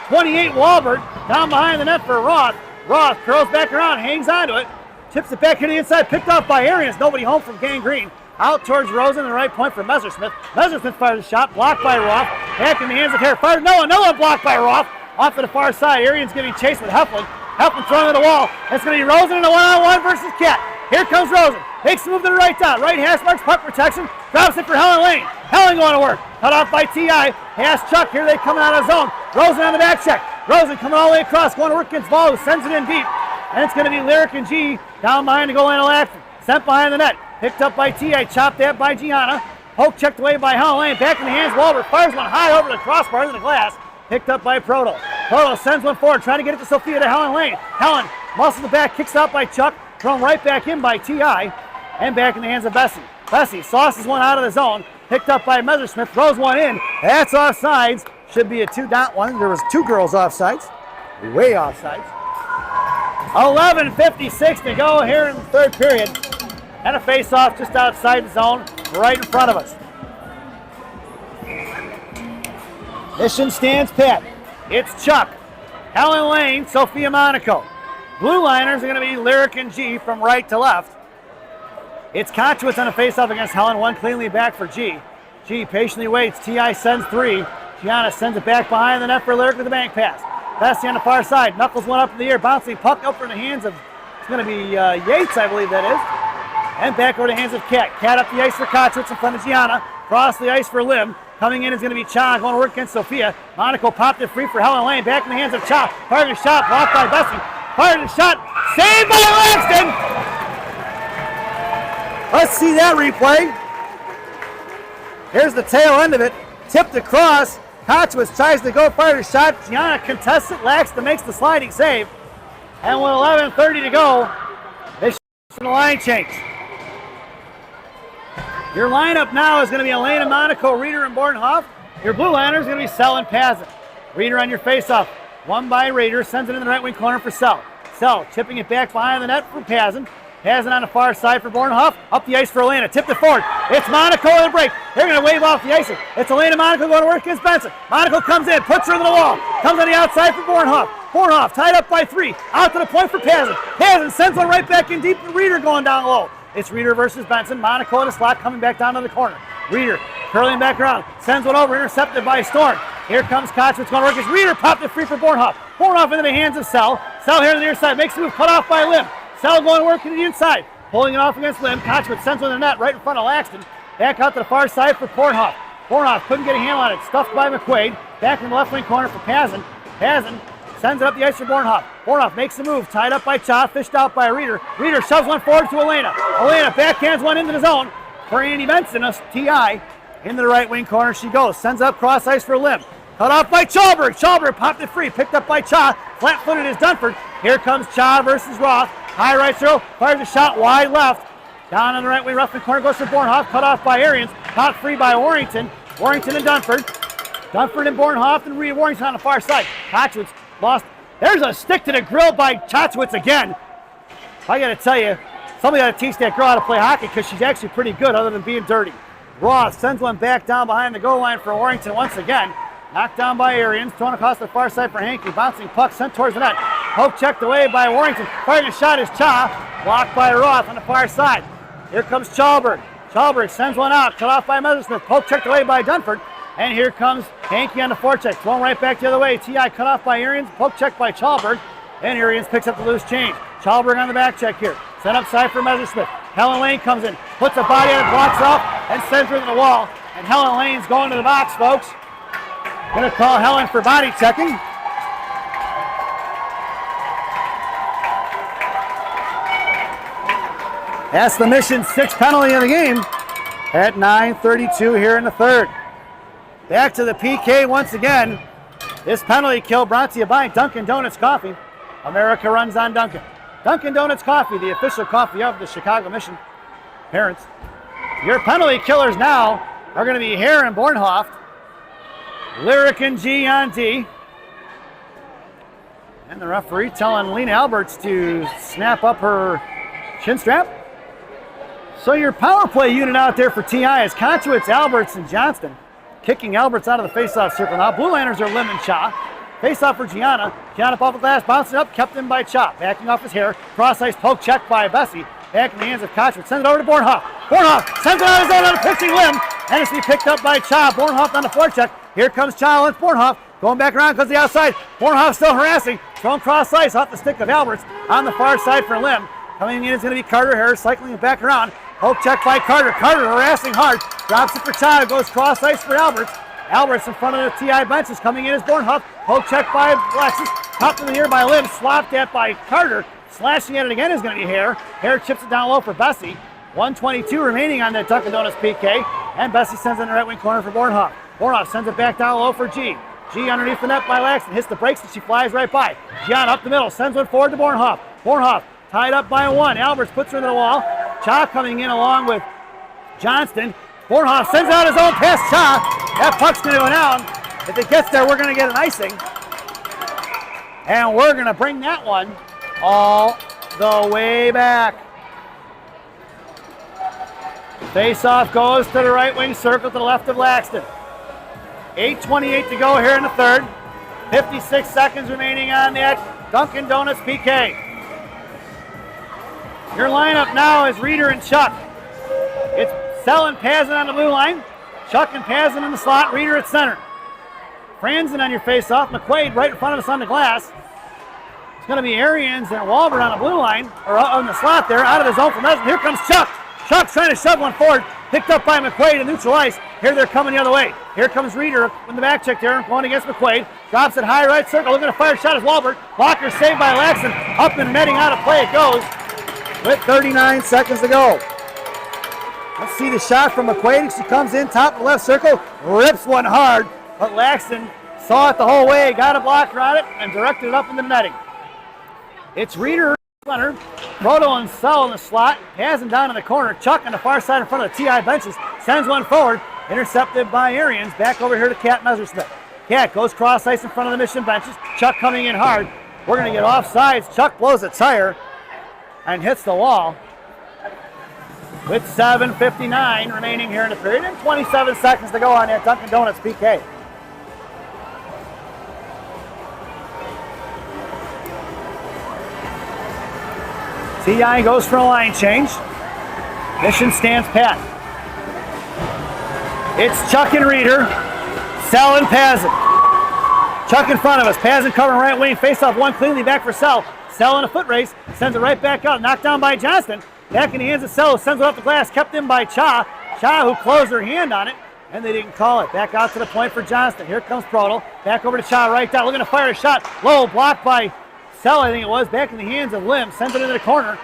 28 Walbert. Down behind the net for Roth. Roth curls back around, hangs onto it. Tips it back here to the inside. Picked off by Arians. Nobody home from Gang Green. Out towards Rosen, the right point for Messersmith. Messersmith fires a shot, blocked by Roth. Back in the hands of Hare. Fired Noah blocked by Roth. Off to the far side. Arians getting chased with Heflin. Heflin thrown to the wall. It's going to be Rosen in a one-on-one versus Cat. Here comes Rosen. Makes the move to the right dot. Right hash marks, puck protection. Drops it for Helen Lane. Helen going to work. Cut off by T.I. Pass Chuck. Here they coming out of zone. Rosen on the back check. Rosen coming all the way across. Going to work against Vol, who sends it in deep. And it's going to be Lyric and G down behind the goal line of Laxton. Sent behind the net. Picked up by T.I. Chopped at by Gianna. Poke checked away by Helen Lane. Back in the hands of Walbert. Fires one high over the crossbar into the glass. Picked up by Proto. Proto sends one forward, trying to get it to Sophia to Helen Lane. Helen muscles the back, kicks out by Chuck, thrown right back in by T.I., and back in the hands of Bessie. Bessie sauces one out of the zone, picked up by Messersmith, throws one in. That's offsides. Should be a 2-1. There was 2 girls offsides. Way offsides. 11:56 to go here in the third period. And a face-off just outside the zone, right in front of us. Mission stands pat. It's Chuck, Helen Lane, Sophia Monaco. Blue liners are going to be Lyric and G from right to left. It's Kochowitz on a face-off against Helen, one cleanly back for G. G patiently waits. T.I. sends 3. Gianna sends it back behind the net for Lyric with the bank pass. Bessie on the far side. Knuckles one up in the air, bouncing puck up in the hands of, it's going to be Yates, I believe that is. And back over to the hands of Cat. Cat up the ice for Kochowitz in front of Gianna. Cross the ice for Lim. Coming in is going to be Cha, going to work against Sophia. Monaco popped it free for Helen Lane. Back in the hands of Cha. Fired a shot, blocked by Bessie. Fired a shot, saved by Langston! Let's see that replay. Here's the tail end of it. Tipped across. Kochowitz tries to go, fired a shot. Gianna contests it. Langston makes the sliding save. And with 11:30 to go, they from the line change. Your lineup now is going to be Elena, Monaco, Reeder, and Bordenhoff. Your blue liner is going to be Sell and Pazin. Reeder on your faceoff. One by Reeder, sends it in the right wing corner for Sell. Sell chipping it back behind the net for Pazin. Pazin on the far side for Bordenhoff. Up the ice for Elena. Tipped it forward. It's Monaco in the break. They're going to wave off the icing. It's Elena Monaco going to work against Benson. Monaco comes in, puts her in the wall. Comes on the outside for Bordenhoff. Bordenhoff tied up by 3. Out to the point for Pazin. Pazin sends one right back in deep. Reeder going down low. It's Reeder versus Benson. Monaco in the slot coming back down to the corner. Reeder curling back around. Sends one over. Intercepted by Storm. Here comes Kochowitz going to work his Reeder. Popped it free for Bordenhoff. Bordenhoff into the hands of Sell. Sell here on the near side. Makes the move. Cut off by Lim. Sell going to work to the inside. Pulling it off against Lim. Kochowitz sends one to the net right in front of Laxton. Back out to the far side for Bordenhoff. Bordenhoff couldn't get a handle on it. Stuffed by McQuaid. Back in the left wing corner for Pazin. Pazin sends it up the ice for Bordenhoff. Bordenhoff makes the move. Tied up by Cha. Fished out by Reeder. Reeder shoves one forward to Elena. Elena backhands one into the zone for Andy Benson. A T.I. into the right wing corner she goes. Sends up cross ice for Lim. Cut off by Chalberg. Chalberg popped it free. Picked up by Cha. Flat-footed is Dunford. Here comes Cha versus Roth. High right throw. Fires a shot wide left. Down on the right wing. Rough in corner goes for Bordenhoff. Cut off by Arians. Caught free by Warrington. Warrington and Dunford. Dunford and Bordenhoff and Warrington on the far side. Kochowitz lost. There's a stick to the grill by Kochowitz again. I got to tell you, somebody got to teach that girl how to play hockey because she's actually pretty good other than being dirty. Roth sends one back down behind the goal line for Warrington once again. Knocked down by Arians, thrown across the far side for Hankey. Bouncing puck sent towards the net. Poke checked away by Warrington. Firing a shot is Cha. Blocked by Roth on the far side. Here comes Chalberg. Chalberg sends one out. Cut off by Messersmith. Poke checked away by Dunford. And here comes Hankey on the forecheck. Thrown right back the other way. T.I. cut off by Arians. Poke checked by Chalberg. And Arians picks up the loose change. Chalberg on the back check here. Sent upside for Messersmith. Helen Lane comes in. Puts a body on it, blocks off, and sends her to the wall. And Helen Lane's going to the box, folks. Going to call Helen for body checking. That's the Mission 6 penalty of the game at 9:32 here in the third. Back to the PK once again. This penalty kill brought to you by Dunkin' Donuts Coffee. America runs on Dunkin'. Dunkin' Donuts Coffee, the official coffee of the Chicago Mission parents. Your penalty killers now are going to be Hare and Bornhoft. Lyric and G on D. And the referee telling Lena Alberts to snap up her chin strap. So your power play unit out there for TI is Kochowitz, Alberts, and Johnston. Kicking Alberts out of the faceoff circle now. Blue Liners are Lim and Cha. Faceoff for Gianna. Gianna off the glass, bouncing up, kept in by Cha. Backing off his hair. Cross ice poke check by Bessie. Back in the hands of Kochowitz. Sends it over to Bornhoff. Bornhoff sends it out of his own on a pitching Lim. And it's to be picked up by Cha. Bornhoff on the forecheck. Here comes Cha and Bornhoff. Going back around because the outside. Bornhoff still harassing. Thrown cross ice off the stick of Alberts on the far side for Lim. Coming in is going to be Carter Harris, cycling it back around. Poke check by Carter. Carter harassing hard. Drops it for Cha. Goes cross ice for Alberts. Alberts in front of the TI bench is coming in as Bornhoff. Poke check by Alexis. Popped in the air by Lim. Swapped at by Carter. Slashing at it again is going to be Hare. Hare chips it down low for Bessie. 1:22 remaining on that Dunkin' Donuts PK. And Bessie sends it in the right wing corner for Bornhoff. Bornhoff sends it back down low for G. G underneath the net by Laxton. Hits the brakes and she flies right by. Gian up the middle. Sends one forward to Bornhoff. Bornhoff tied up by 1. Alberts puts her into the wall. Cha coming in along with Johnston. Bornhoff sends out his own pass. Cha. That puck's going to go down. If it gets there, we're going to get an icing. And we're going to bring that one all the way back. Face-off goes to the right wing circle to the left of Laxton. 8:28 to go here in the third. 56 seconds remaining on that Dunkin' Donuts PK. Your lineup now is Reeder and Chuck. It's Sell and Pazin on the blue line. Chuck and Pazin in the slot. Reeder at center. Franzen on your face-off. McQuaid right in front of us on the glass. It's going to be Arians and Walbert on the blue line, or on the slot there, out of the zone from Mesden. Here comes Chuck. Chuck trying to shove one forward. Picked up by McQuaid and neutral ice. Here they're coming the other way. Here comes Reeder in the back check there, going against McQuaid. Drops it high right circle. Looking to fire shot is Walbert. Blocker saved by Laxton. Up and netting out of play it goes with 39 seconds to go. Let's see the shot from McQuaid. She comes in top of the left circle. Rips one hard. But Laxton saw it the whole way. Got a blocker on it and directed it up into the netting. It's Reeder, Leonard, Proto and Sell in the slot. Pazin down in the corner. Chuck on the far side in front of the TI benches. Sends one forward. Intercepted by Arians. Back over here to Cat Messersmith. Cat goes cross ice in front of the Mission benches. Chuck coming in hard. We're going to get offsides. Chuck blows a tire and hits the wall. With 7:59 remaining here in the period and 27 seconds to go on that Dunkin' Donuts PK. TI goes for a line change. Mission stands pat. It's Chuck and Reeder. Sell and Pazin. Chuck in front of us. Pazin covering right wing. Face off one cleanly back for Sell. Sell in a foot race. Sends it right back out. Knocked down by Johnston. Back in the hands of Sell. Sends it off the glass. Kept in by Cha. Cha who closed her hand on it. And they didn't call it. Back out to the point for Johnston. Here comes Proto. Back over to Cha right down. Looking to fire a shot. Low blocked by Sell, I think it was. Back in the hands of Lim. Sends it into the corner.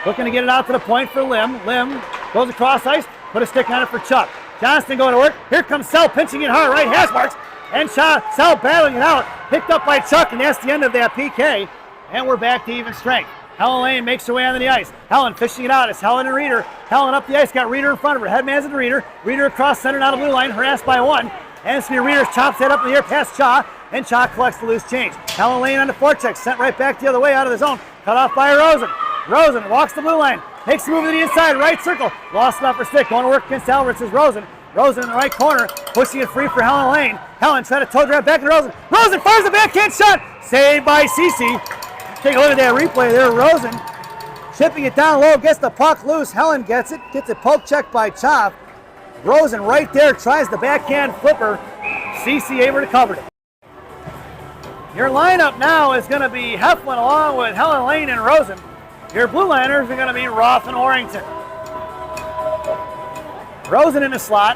Looking to get it out to the point for Lim. Lim goes across ice. Put a stick on it for Chuck. Johnston going to work. Here comes Sell pinching in hard. Right hash marks. And Sell battling it out. Picked up by Chuck. And that's the end of that PK. And we're back to even strength. Helen Lane makes her way onto the ice. Helen fishing it out. It's Helen and Reeder. Helen up the ice. Got Reeder in front of her. Headman's and Reeder. Reeder across center down the blue line. Harassed by 1. And it's going to be Reeder. Chops head up in the air past Cha. And Cha collects the loose change. Helen Lane on the forecheck. Sent right back the other way out of the zone. Cut off by Rosen. Rosen walks the blue line. Makes the move to the inside. Right circle. Lost it off her stick. Going to work against Alberts is Rosen. Rosen in the right corner. Pushing it free for Helen Lane. Helen trying to toe drive back to Rosen. Rosen fires the backhand shot. Saved by Cece. Take a look at that replay there. Rosen chipping it down low. Gets the puck loose. Helen gets it. Gets it poke checked by Choff. Rosen right there. Tries the backhand flipper. Cece able to cover it. Your lineup now is going to be Heflin along with Helen Lane and Rosen. Your blue liners are going to be Roth and Orrington. Rosen in the slot.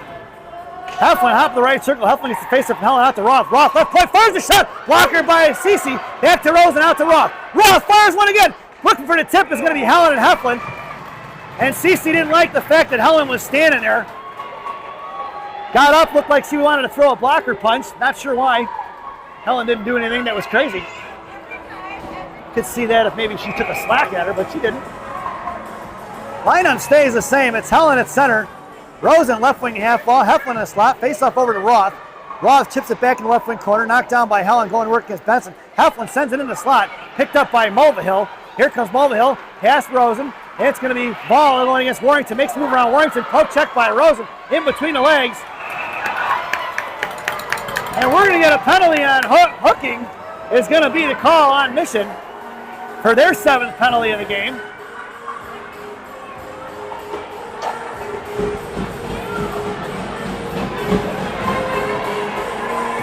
Heflin hop the right circle. Heflin gets the face up Helen out to Roth. Roth left point fires the shot. Blocker by Cece. Back to Rosen out to Roth. Roth fires one again. Looking for the tip is going to be Helen and Heflin. And Cece didn't like the fact that Helen was standing there. Got up, looked like she wanted to throw a blocker punch. Not sure why. Helen didn't do anything that was crazy. Could see that if maybe she took a slack at her, but she didn't. Lineup stays the same. It's Helen at center. Rosen left wing half ball. Heflin in the slot. Face off over to Roth. Roth chips it back in the left wing corner. Knocked down by Helen going to work against Benson. Heflin sends it in the slot. Picked up by Mulvihill. Here comes Mulvihill. Past Rosen. It's going to be Ball going against Warrington. Makes the move around Warrington. Poke check by Rosen. In between the legs. And we're going to get a penalty on hooking. Is going to be the call on Mission for their 7th penalty of the game.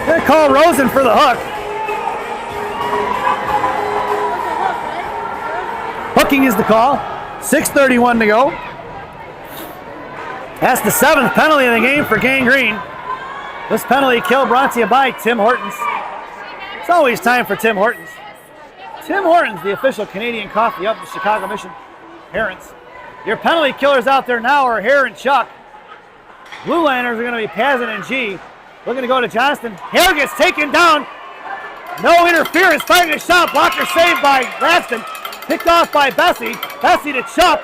Going to call Rosen for the hook. Hooking is the call. 6:31 to go. That's the 7th penalty of the game for Gangrene. This penalty kill brought to you by Tim Hortons. It's always time for Tim Hortons. Tim Hortons, the official Canadian coffee of the Chicago Mission parents. Your penalty killers out there now are Hare and Chuck. Blue liners are going to be Pazin and G. Looking to go to Johnston. Hare gets taken down. No interference. Firing a shot. Blocker saved by Gladstone. Picked off by Bessie. Bessie to Chuck.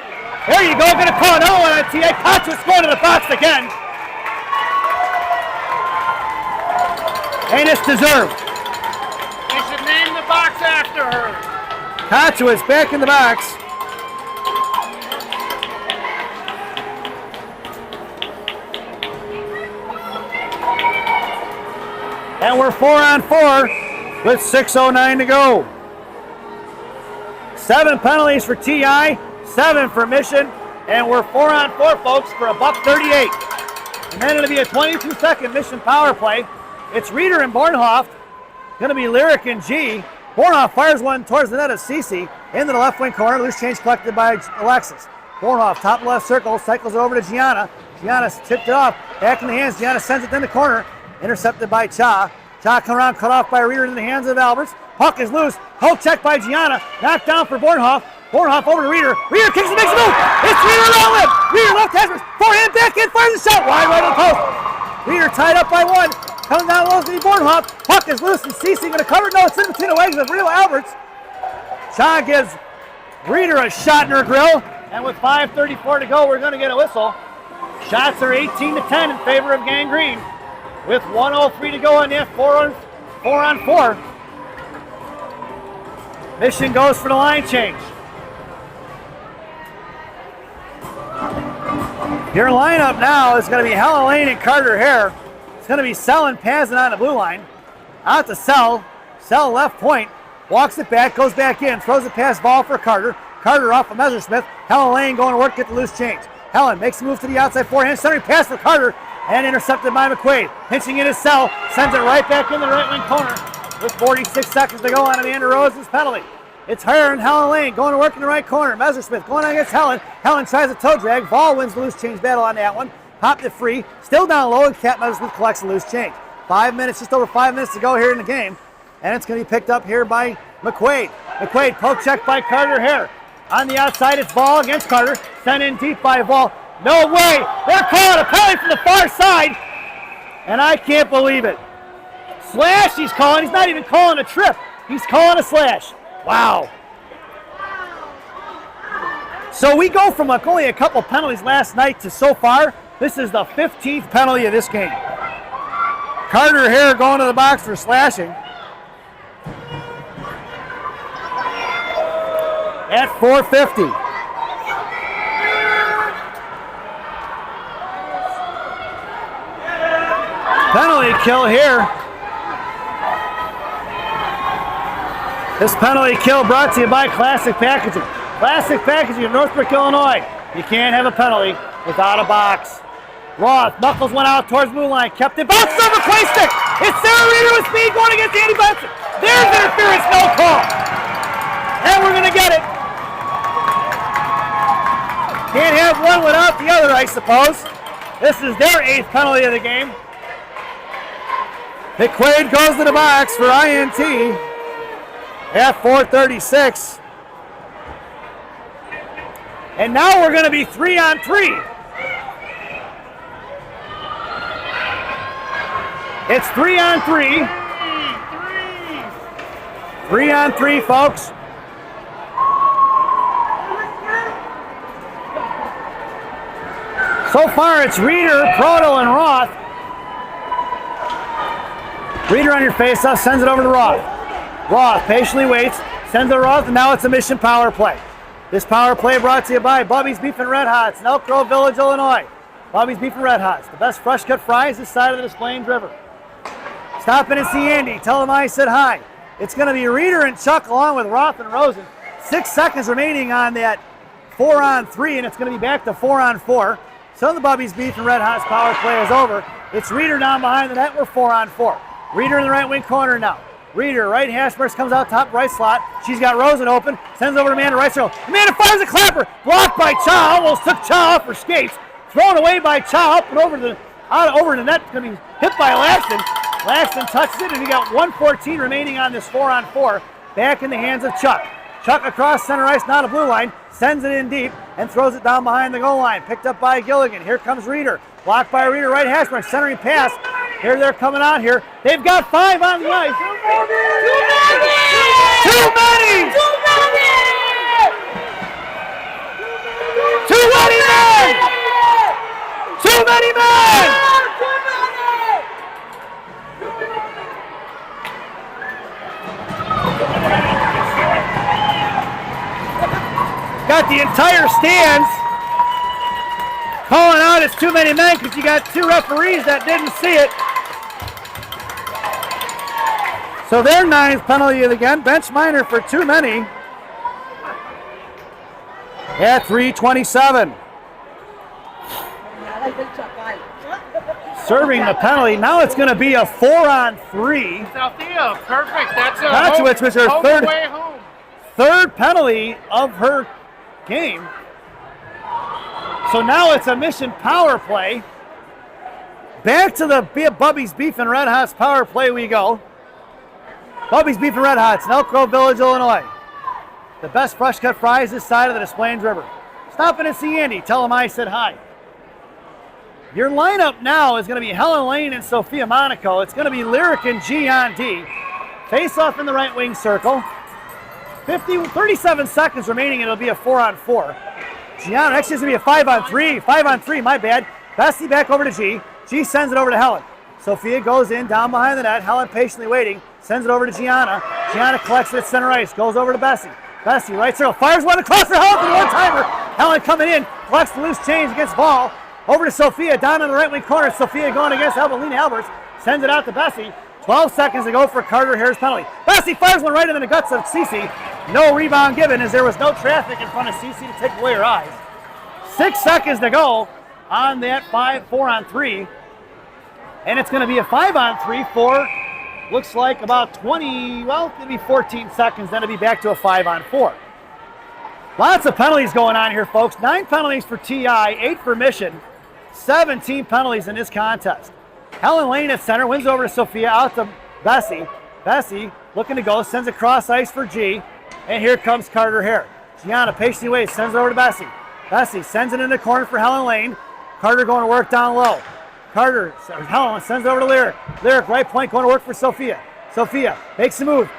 There you go. Going to call another one on TA. Koch's going to the box again. And it's deserved. They should name the box after her. Koch is back in the box. And we're 4-on-4 with 6:09 to go. 7 penalties for TI, 7 for Mission, and we're 4-on-4, folks, for $1.38. And then it'll be a 22-second Mission power play. It's Reeder and Bornhoff. Going to be Lyric and G. Bornhoff fires one towards the net of Cece into the left wing corner. Loose change collected by Alexis. Bornhoff, top left circle, cycles over to Gianna. Gianna tipped it off, back in the hands. Gianna sends it in the corner. Intercepted by Cha. Cha come around, cut off by Reeder in the hands of Alberts. Puck is loose. Poke check by Gianna. Knocked down for Bornhoff. Bornhoff over to Reeder. Reeder kicks and makes a move. It's Reeder around left. Reeder left hash. Forehand back in, fires a shot. Wide right on the post. Reeder tied up by 1. Coming down low to Bornhoff. Puck is loose and Cece going to cover. No, it's in between the legs of Real Alberts. Cha gives Reeder a shot in her grill. And with 5:34 to go, we're going to get a whistle. Shots are 18-10 in favor of Gangrene. With 1:03 to go on that 4-on-4. Mission goes for the line change. Your lineup now is going to be Helen Lane and Carter Hare. It's going to be Sell and Pazin on the blue line. Out to Sell. Sell left point. Walks it back, goes back in, throws it past ball for Carter. Carter off of Messersmith. Helen Lane going to work, get the loose change. Helen makes a move to the outside forehand, centering pass for Carter, and intercepted by McQuaid. Pinching in his Sell, sends it right back in the right wing corner with 46 seconds to go on Amanda Rose's penalty. It's her and Helen Lane going to work in the right corner. Messersmith going against Helen. Helen tries a toe drag. Ball wins the loose change battle on that one. Popped it free. Still down low, and Cat Messersmith collects the loose change. 5 minutes, just over 5 minutes to go here in the game. And it's going to be picked up here by McQuaid. McQuaid poke check by Carter Hare. On the outside, it's Ball against Carter. Sent in deep by Ball. No way! They're calling a penalty from the far side. And I can't believe it. Slash he's calling. He's not even calling a trip. He's calling a slash. Wow. So we go from only a couple penalties last night to so far, this is the 15th penalty of this game. Carter Hare going to the box for slashing. At 4:50. Penalty kill here. This penalty kill brought to you by Classic Packaging. Classic Packaging of Northbrook, Illinois. You can't have a penalty without a box. Roth, Knuckles went out towards blue line, kept it, bounced over Clay stick. It's Sarah Reeder with speed going against Andy Benson. There's interference, no call. And we're gonna get it. Can't have one without the other, I suppose. This is their 8th penalty of the game. McQuaid goes to the box for INT at 4:36. And now we're going to be 3-on-3. It's 3-on-3. 3-on-3, folks. So far, it's Reeder, Proto, and Roth. Reeder on your face-off, sends it over to Roth. Roth patiently waits, sends it to Roth, and now it's a Mission power play. This power play brought to you by Bubby's Beef and Red Hots in Elk Grove Village, Illinois. Bubby's Beef and Red Hots, the best fresh cut fries this side of the Des Plaines River. Stop in and see Andy. Tell him I said hi. It's going to be Reeder and Chuck along with Roth and Rosen. 6 seconds remaining on that 4-on-3, and it's going to be back to 4-on-4. So the Bubby's Beef and Red Hots power play is over. It's Reeder down behind the net. We're 4-on-4. Reeder in the right wing corner now. Reeder, right hash marks, comes out top right slot. She's got Rosen open. Sends over to Amanda right circle. Amanda fires a clapper. Blocked by Cha. Almost took Cha off her skates. Thrown away by Cha up and over the net. It's going to be hit by Laxton. Laxton touches it, and you got 1:14 remaining on this 4-on-4. Back in the hands of Chuck. Chuck across center ice, not a blue line. Sends it in deep and throws it down behind the goal line. Picked up by Gilligan. Here comes Reeder. Blocked by Reeder, right hash mark, centering pass. Here they're coming out here. They've got 5 on the ice. Too many! got the entire stands calling out it's too many men because you got 2 referees that didn't see it. So their 9th penalty again, bench minor for too many at 3:27. Serving the penalty. Now it's going to be a 4-on-3. Althea, perfect. That's a Kotowicz was her way home. third penalty of her game. So now it's a mission power play. Back to the Bubby's Beef and Red Hots power play we go. Bubby's Beef and Red Hots in Elk Grove Village, Illinois. The best fresh cut fries this side of the Des Plaines River. Stop in and see Andy. Tell him I said hi. Your lineup now is going to be Helen Lane and Sophia Monaco. It's going to be Lyric and G on D. Face off in the right wing circle. 37 seconds remaining and it'll be a 4-on-4. Gianna, actually it's going to be a 5-on-3. 5-on-3, my bad. Bessie back over to G. G sends it over to Helen. Sophia goes in, down behind the net. Helen patiently waiting. Sends it over to Gianna. Gianna collects it at center ice. Goes over to Bessie. Bessie, right circle. Fires one across for Helen for the one-timer. Helen coming in. Collects the loose change against ball. Over to Sophia, down in the right wing corner. Sophia going against Evelina Alberts. Sends it out to Bessie. 12 seconds to go for Carter Hare's penalty. Bessie fires one right in the guts of Cece. No rebound given as there was no traffic in front of Cece to take away her eyes. 6 seconds to go on that 4-on-3. And it's going to be a 5-on-3 for, looks like about 20, well, it's going to be 14 seconds. Then it'll be back to a 5-on-4. Lots of penalties going on here, folks. 9 penalties for TI, 8 for Mission. 17 penalties in this contest. Helen Lane at center, wins over to Sophia, out to Bessie. Bessie looking to go, sends across ice for G. And here comes Carter Hare. Gianna patiently waits, sends it over to Bessie. Bessie sends it in the corner for Helen Lane. Carter going to work down low. Helen sends it over to Lyric. Lyric, right point, going to work for Sophia. Sophia makes the move.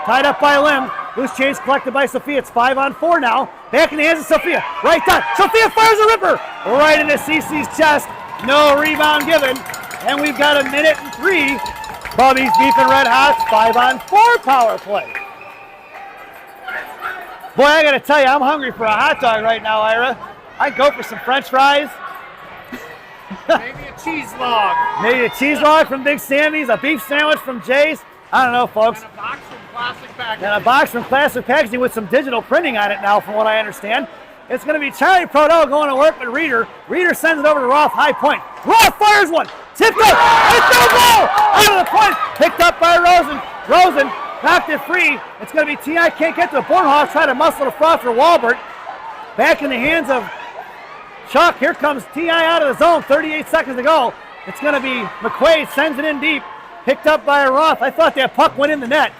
Tied up by Lim. Loose change collected by Sophia. It's 5-on-4 now. Back in the hands of Sophia. Right down. Sophia fires a ripper. Right into Cece's chest. No rebound given. And we've got 1 minute and 3. Bubby's Beef and Red Hots 5-on-4 power play. Boy, I got to tell you, I'm hungry for a hot dog right now, Ira. I'd go for some French fries. Maybe a cheese log. Maybe a cheese log from Big Sammy's, a beef sandwich from Jay's. I don't know, folks. And a box from Classic Packaging. And a box from Classic Packaging with some digital printing on it now, from what I understand. It's going to be Charlie Prodell going to work with Reeder. Reeder sends it over to Roth, high point. Roth fires one. Tipped up. It's no goal. Out of the point. Picked up by Rosen. Rosen knocked it free. It's going to be TI. Can't get to it. Bornhoff trying to muscle the froth for Walbert. Back in the hands of Chuck. Here comes TI out of the zone. 38 seconds to go. It's going to be McQuaid. Sends it in deep. Picked up by Roth. I thought that puck went in the net.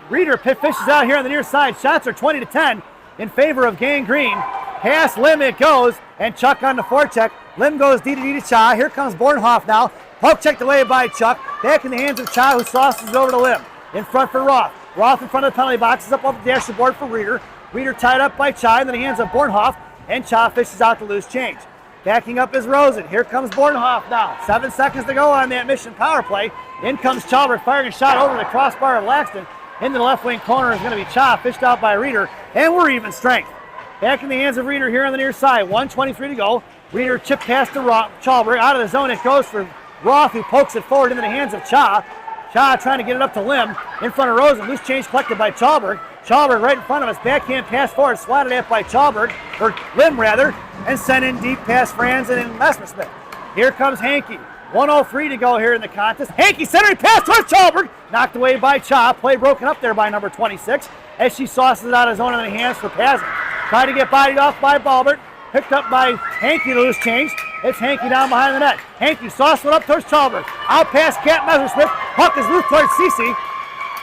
Reeder fishes out here on the near side. Shots are 20-10 in favor of Gang Green. Pass Lim, it goes, and Chuck on the forecheck. Lim goes D to Cha. Here comes Bornhoff now. Poke checked away by Chuck. Back in the hands of Cha, who sauces it over to Lim. In front for Roth. Roth in front of the penalty box is up off the dashboard for Reeder. Reeder tied up by Cha in the hands of Bornhoff, and Cha fishes out the loose change. Backing up is Rosen. Here comes Bornhoff now. 7 seconds to go on that mission power play. In comes Chalbert firing a shot over the crossbar of Laxton. Into the left wing corner is going to be Cha, fished out by Reeder, and we're even strength. Back in the hands of Reeder here on the near side. 1:23 to go. Reeder chip pass to Chalbert. Out of the zone it goes for Roth, who pokes it forward into the hands of Cha. Cha trying to get it up to Lim. In front of Rosen. Loose change collected by Chalbert. Chalbert right in front of us. Backhand pass forward. Swatted at by Chalbert, or Lim rather. And sent in deep past Franzen and Messersmith. Here comes Hankey. 1:03 to go here in the contest. Hankey centering pass towards Chalbert. Knocked away by Cha. Play broken up there by number 26 as she sauces it out of zone in the hands for Pazin. Tried to get bodied off by Balbert. Picked up by Hankey, the loose change. It's Hankey down behind the net. Hankey sauces it up towards Chalbert. Out past Cat Messersmith. Puck is loose towards Cece.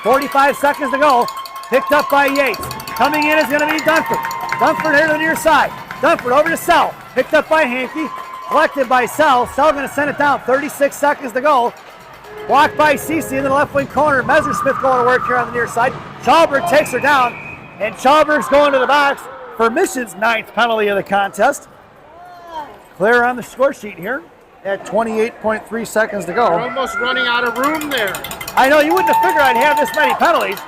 45 seconds to go. Picked up by Yates. Coming in is going to be Dunford. Dunford here to the near side. Dunford over to Sell. Picked up by Hankey. Collected by Sell. Sell going to send it down. 36 seconds to go. Blocked by Cece in the left wing corner. Messersmith going to work here on the near side. Chalbert takes her down. And Chalbert's going to the box for Mission's 9th penalty of the contest. Clear on the score sheet here at 28.3 seconds to go. We're almost running out of room there. I know, you wouldn't have figured I'd have this many penalties.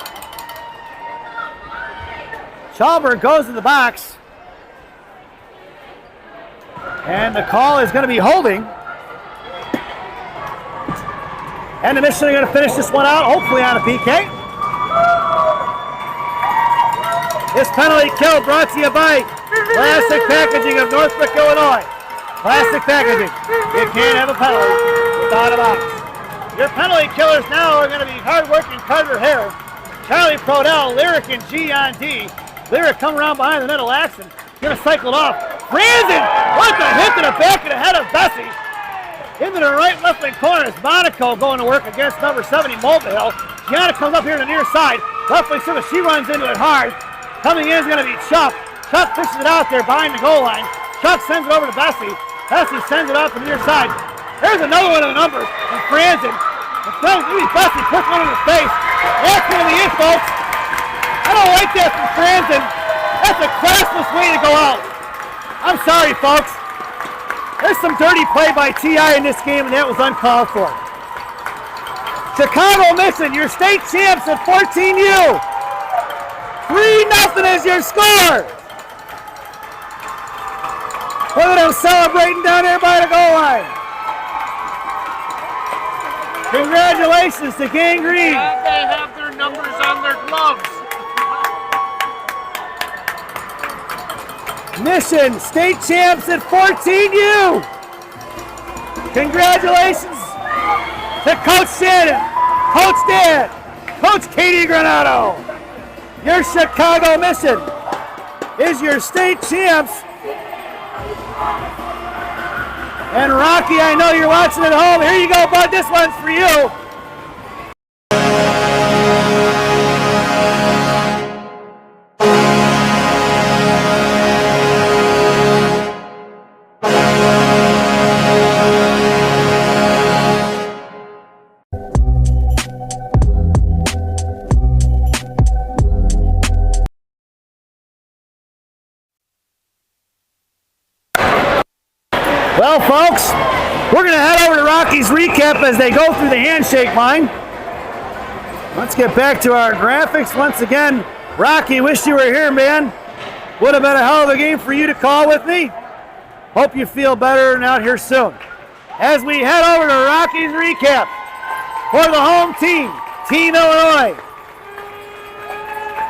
Chalbert goes to the box. And the call is going to be holding. And the Mission are going to finish this one out, hopefully on a PK. This penalty kill brought to you by Plastic Packaging of Northbrook, Illinois. Plastic Packaging. You can't have a penalty without a box. Your penalty killers now are going to be hard-working Carter Hare, Charlie Prodell, Lyric, and G on D. Lyric come around behind the net of Laxton. Going to cycle it off. Franzen! What the hit to the back of the head of Bessie. Into the right left wing corner is Monaco going to work against number 70, Mulvihill. Gianna comes up here to the near side. Left wing circle, she runs into it hard. Coming in is going to be Chuck. Chuck pushes it out there behind the goal line. Chuck sends it over to Bessie. Bessie sends it out to the near side. There's another one of the numbers from Franzen. Bessie puts one in his face. That's going to be it, folks. I don't like that from Franzen. That's a classless way to go out. I'm sorry, folks. There's some dirty play by T.I. in this game, and that was uncalled for. Chicago Mission, your state champs at 14U. 3-0 is your score. Look at them celebrating down there by the goal line. Congratulations to Gang Green. They have their numbers on their gloves. Mission state champs at 14U. Congratulations to Coach Shannon, Coach Dan, Coach Katie Granado. Your Chicago Mission is your state champs. And Rocky, I know you're watching at home. Here you go, bud. This one's for you. Well, folks, we're going to head over to Rocky's recap as they go through the handshake line. Let's get back to our graphics. Once again, Rocky, wish you were here, man. Would have been a hell of a game for you to call with me. Hope you feel better and out here soon. As we head over to Rocky's recap for the home team, Team Illinois.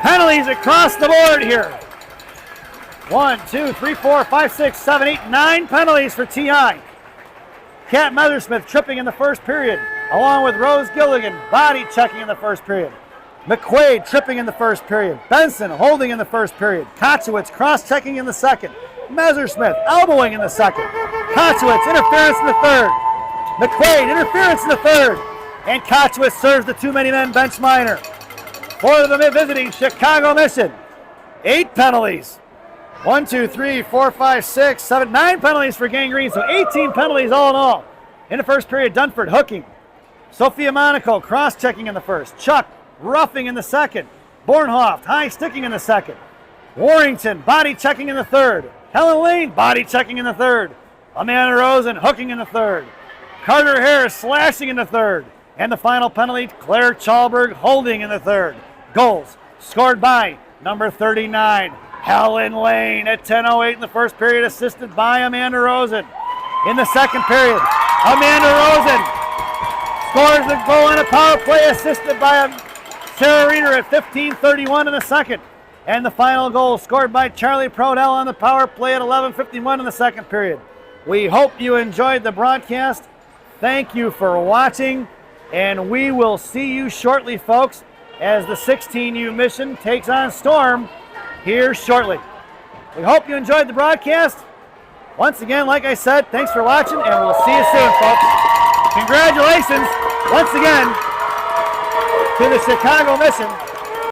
Penalties across the board here. 1, 2, 3, 4, 5, 6, 7, 8, 9 penalties for T.I. Kat Methersmith tripping in the first period, along with Rose Gilligan body checking in the first period. McQuaid tripping in the first period. Benson holding in the first period. Kochowitz cross-checking in the second. Methersmith elbowing in the second. Kochowitz interference in the third. McQuaid interference in the third. And Kochowitz serves the too-many-men bench minor. For the visiting Chicago Mission, 8 penalties. 1, 2, 3, 4, 5, 6, 7, 9 penalties for Gang Green, so 18 penalties all in all. In the first period, Dunford hooking. Sophia Monaco cross-checking in the first. Chuck roughing in the second. Bornhoft high sticking in the second. Warrington body checking in the third. Helen Lane body checking in the third. Amanda Rosen hooking in the third. Carter Harris slashing in the third. And the final penalty, Claire Chalberg holding in the third. Goals scored by number 39. Helen Lane at 10:08 in the first period, assisted by Amanda Rosen. In the second period, Amanda Rosen scores the goal on a power play, assisted by Sarah Reeder at 15:31 in the second. And the final goal scored by Charlie Prodell on the power play at 11:51 in the second period. We hope you enjoyed the broadcast. Thank you for watching, and we will see you shortly, folks, as the 16U Mission takes on Storm here shortly. We hope you enjoyed the broadcast. Once again, like I said, thanks for watching, and we'll see you soon, folks. Congratulations, once again, to the Chicago Mission.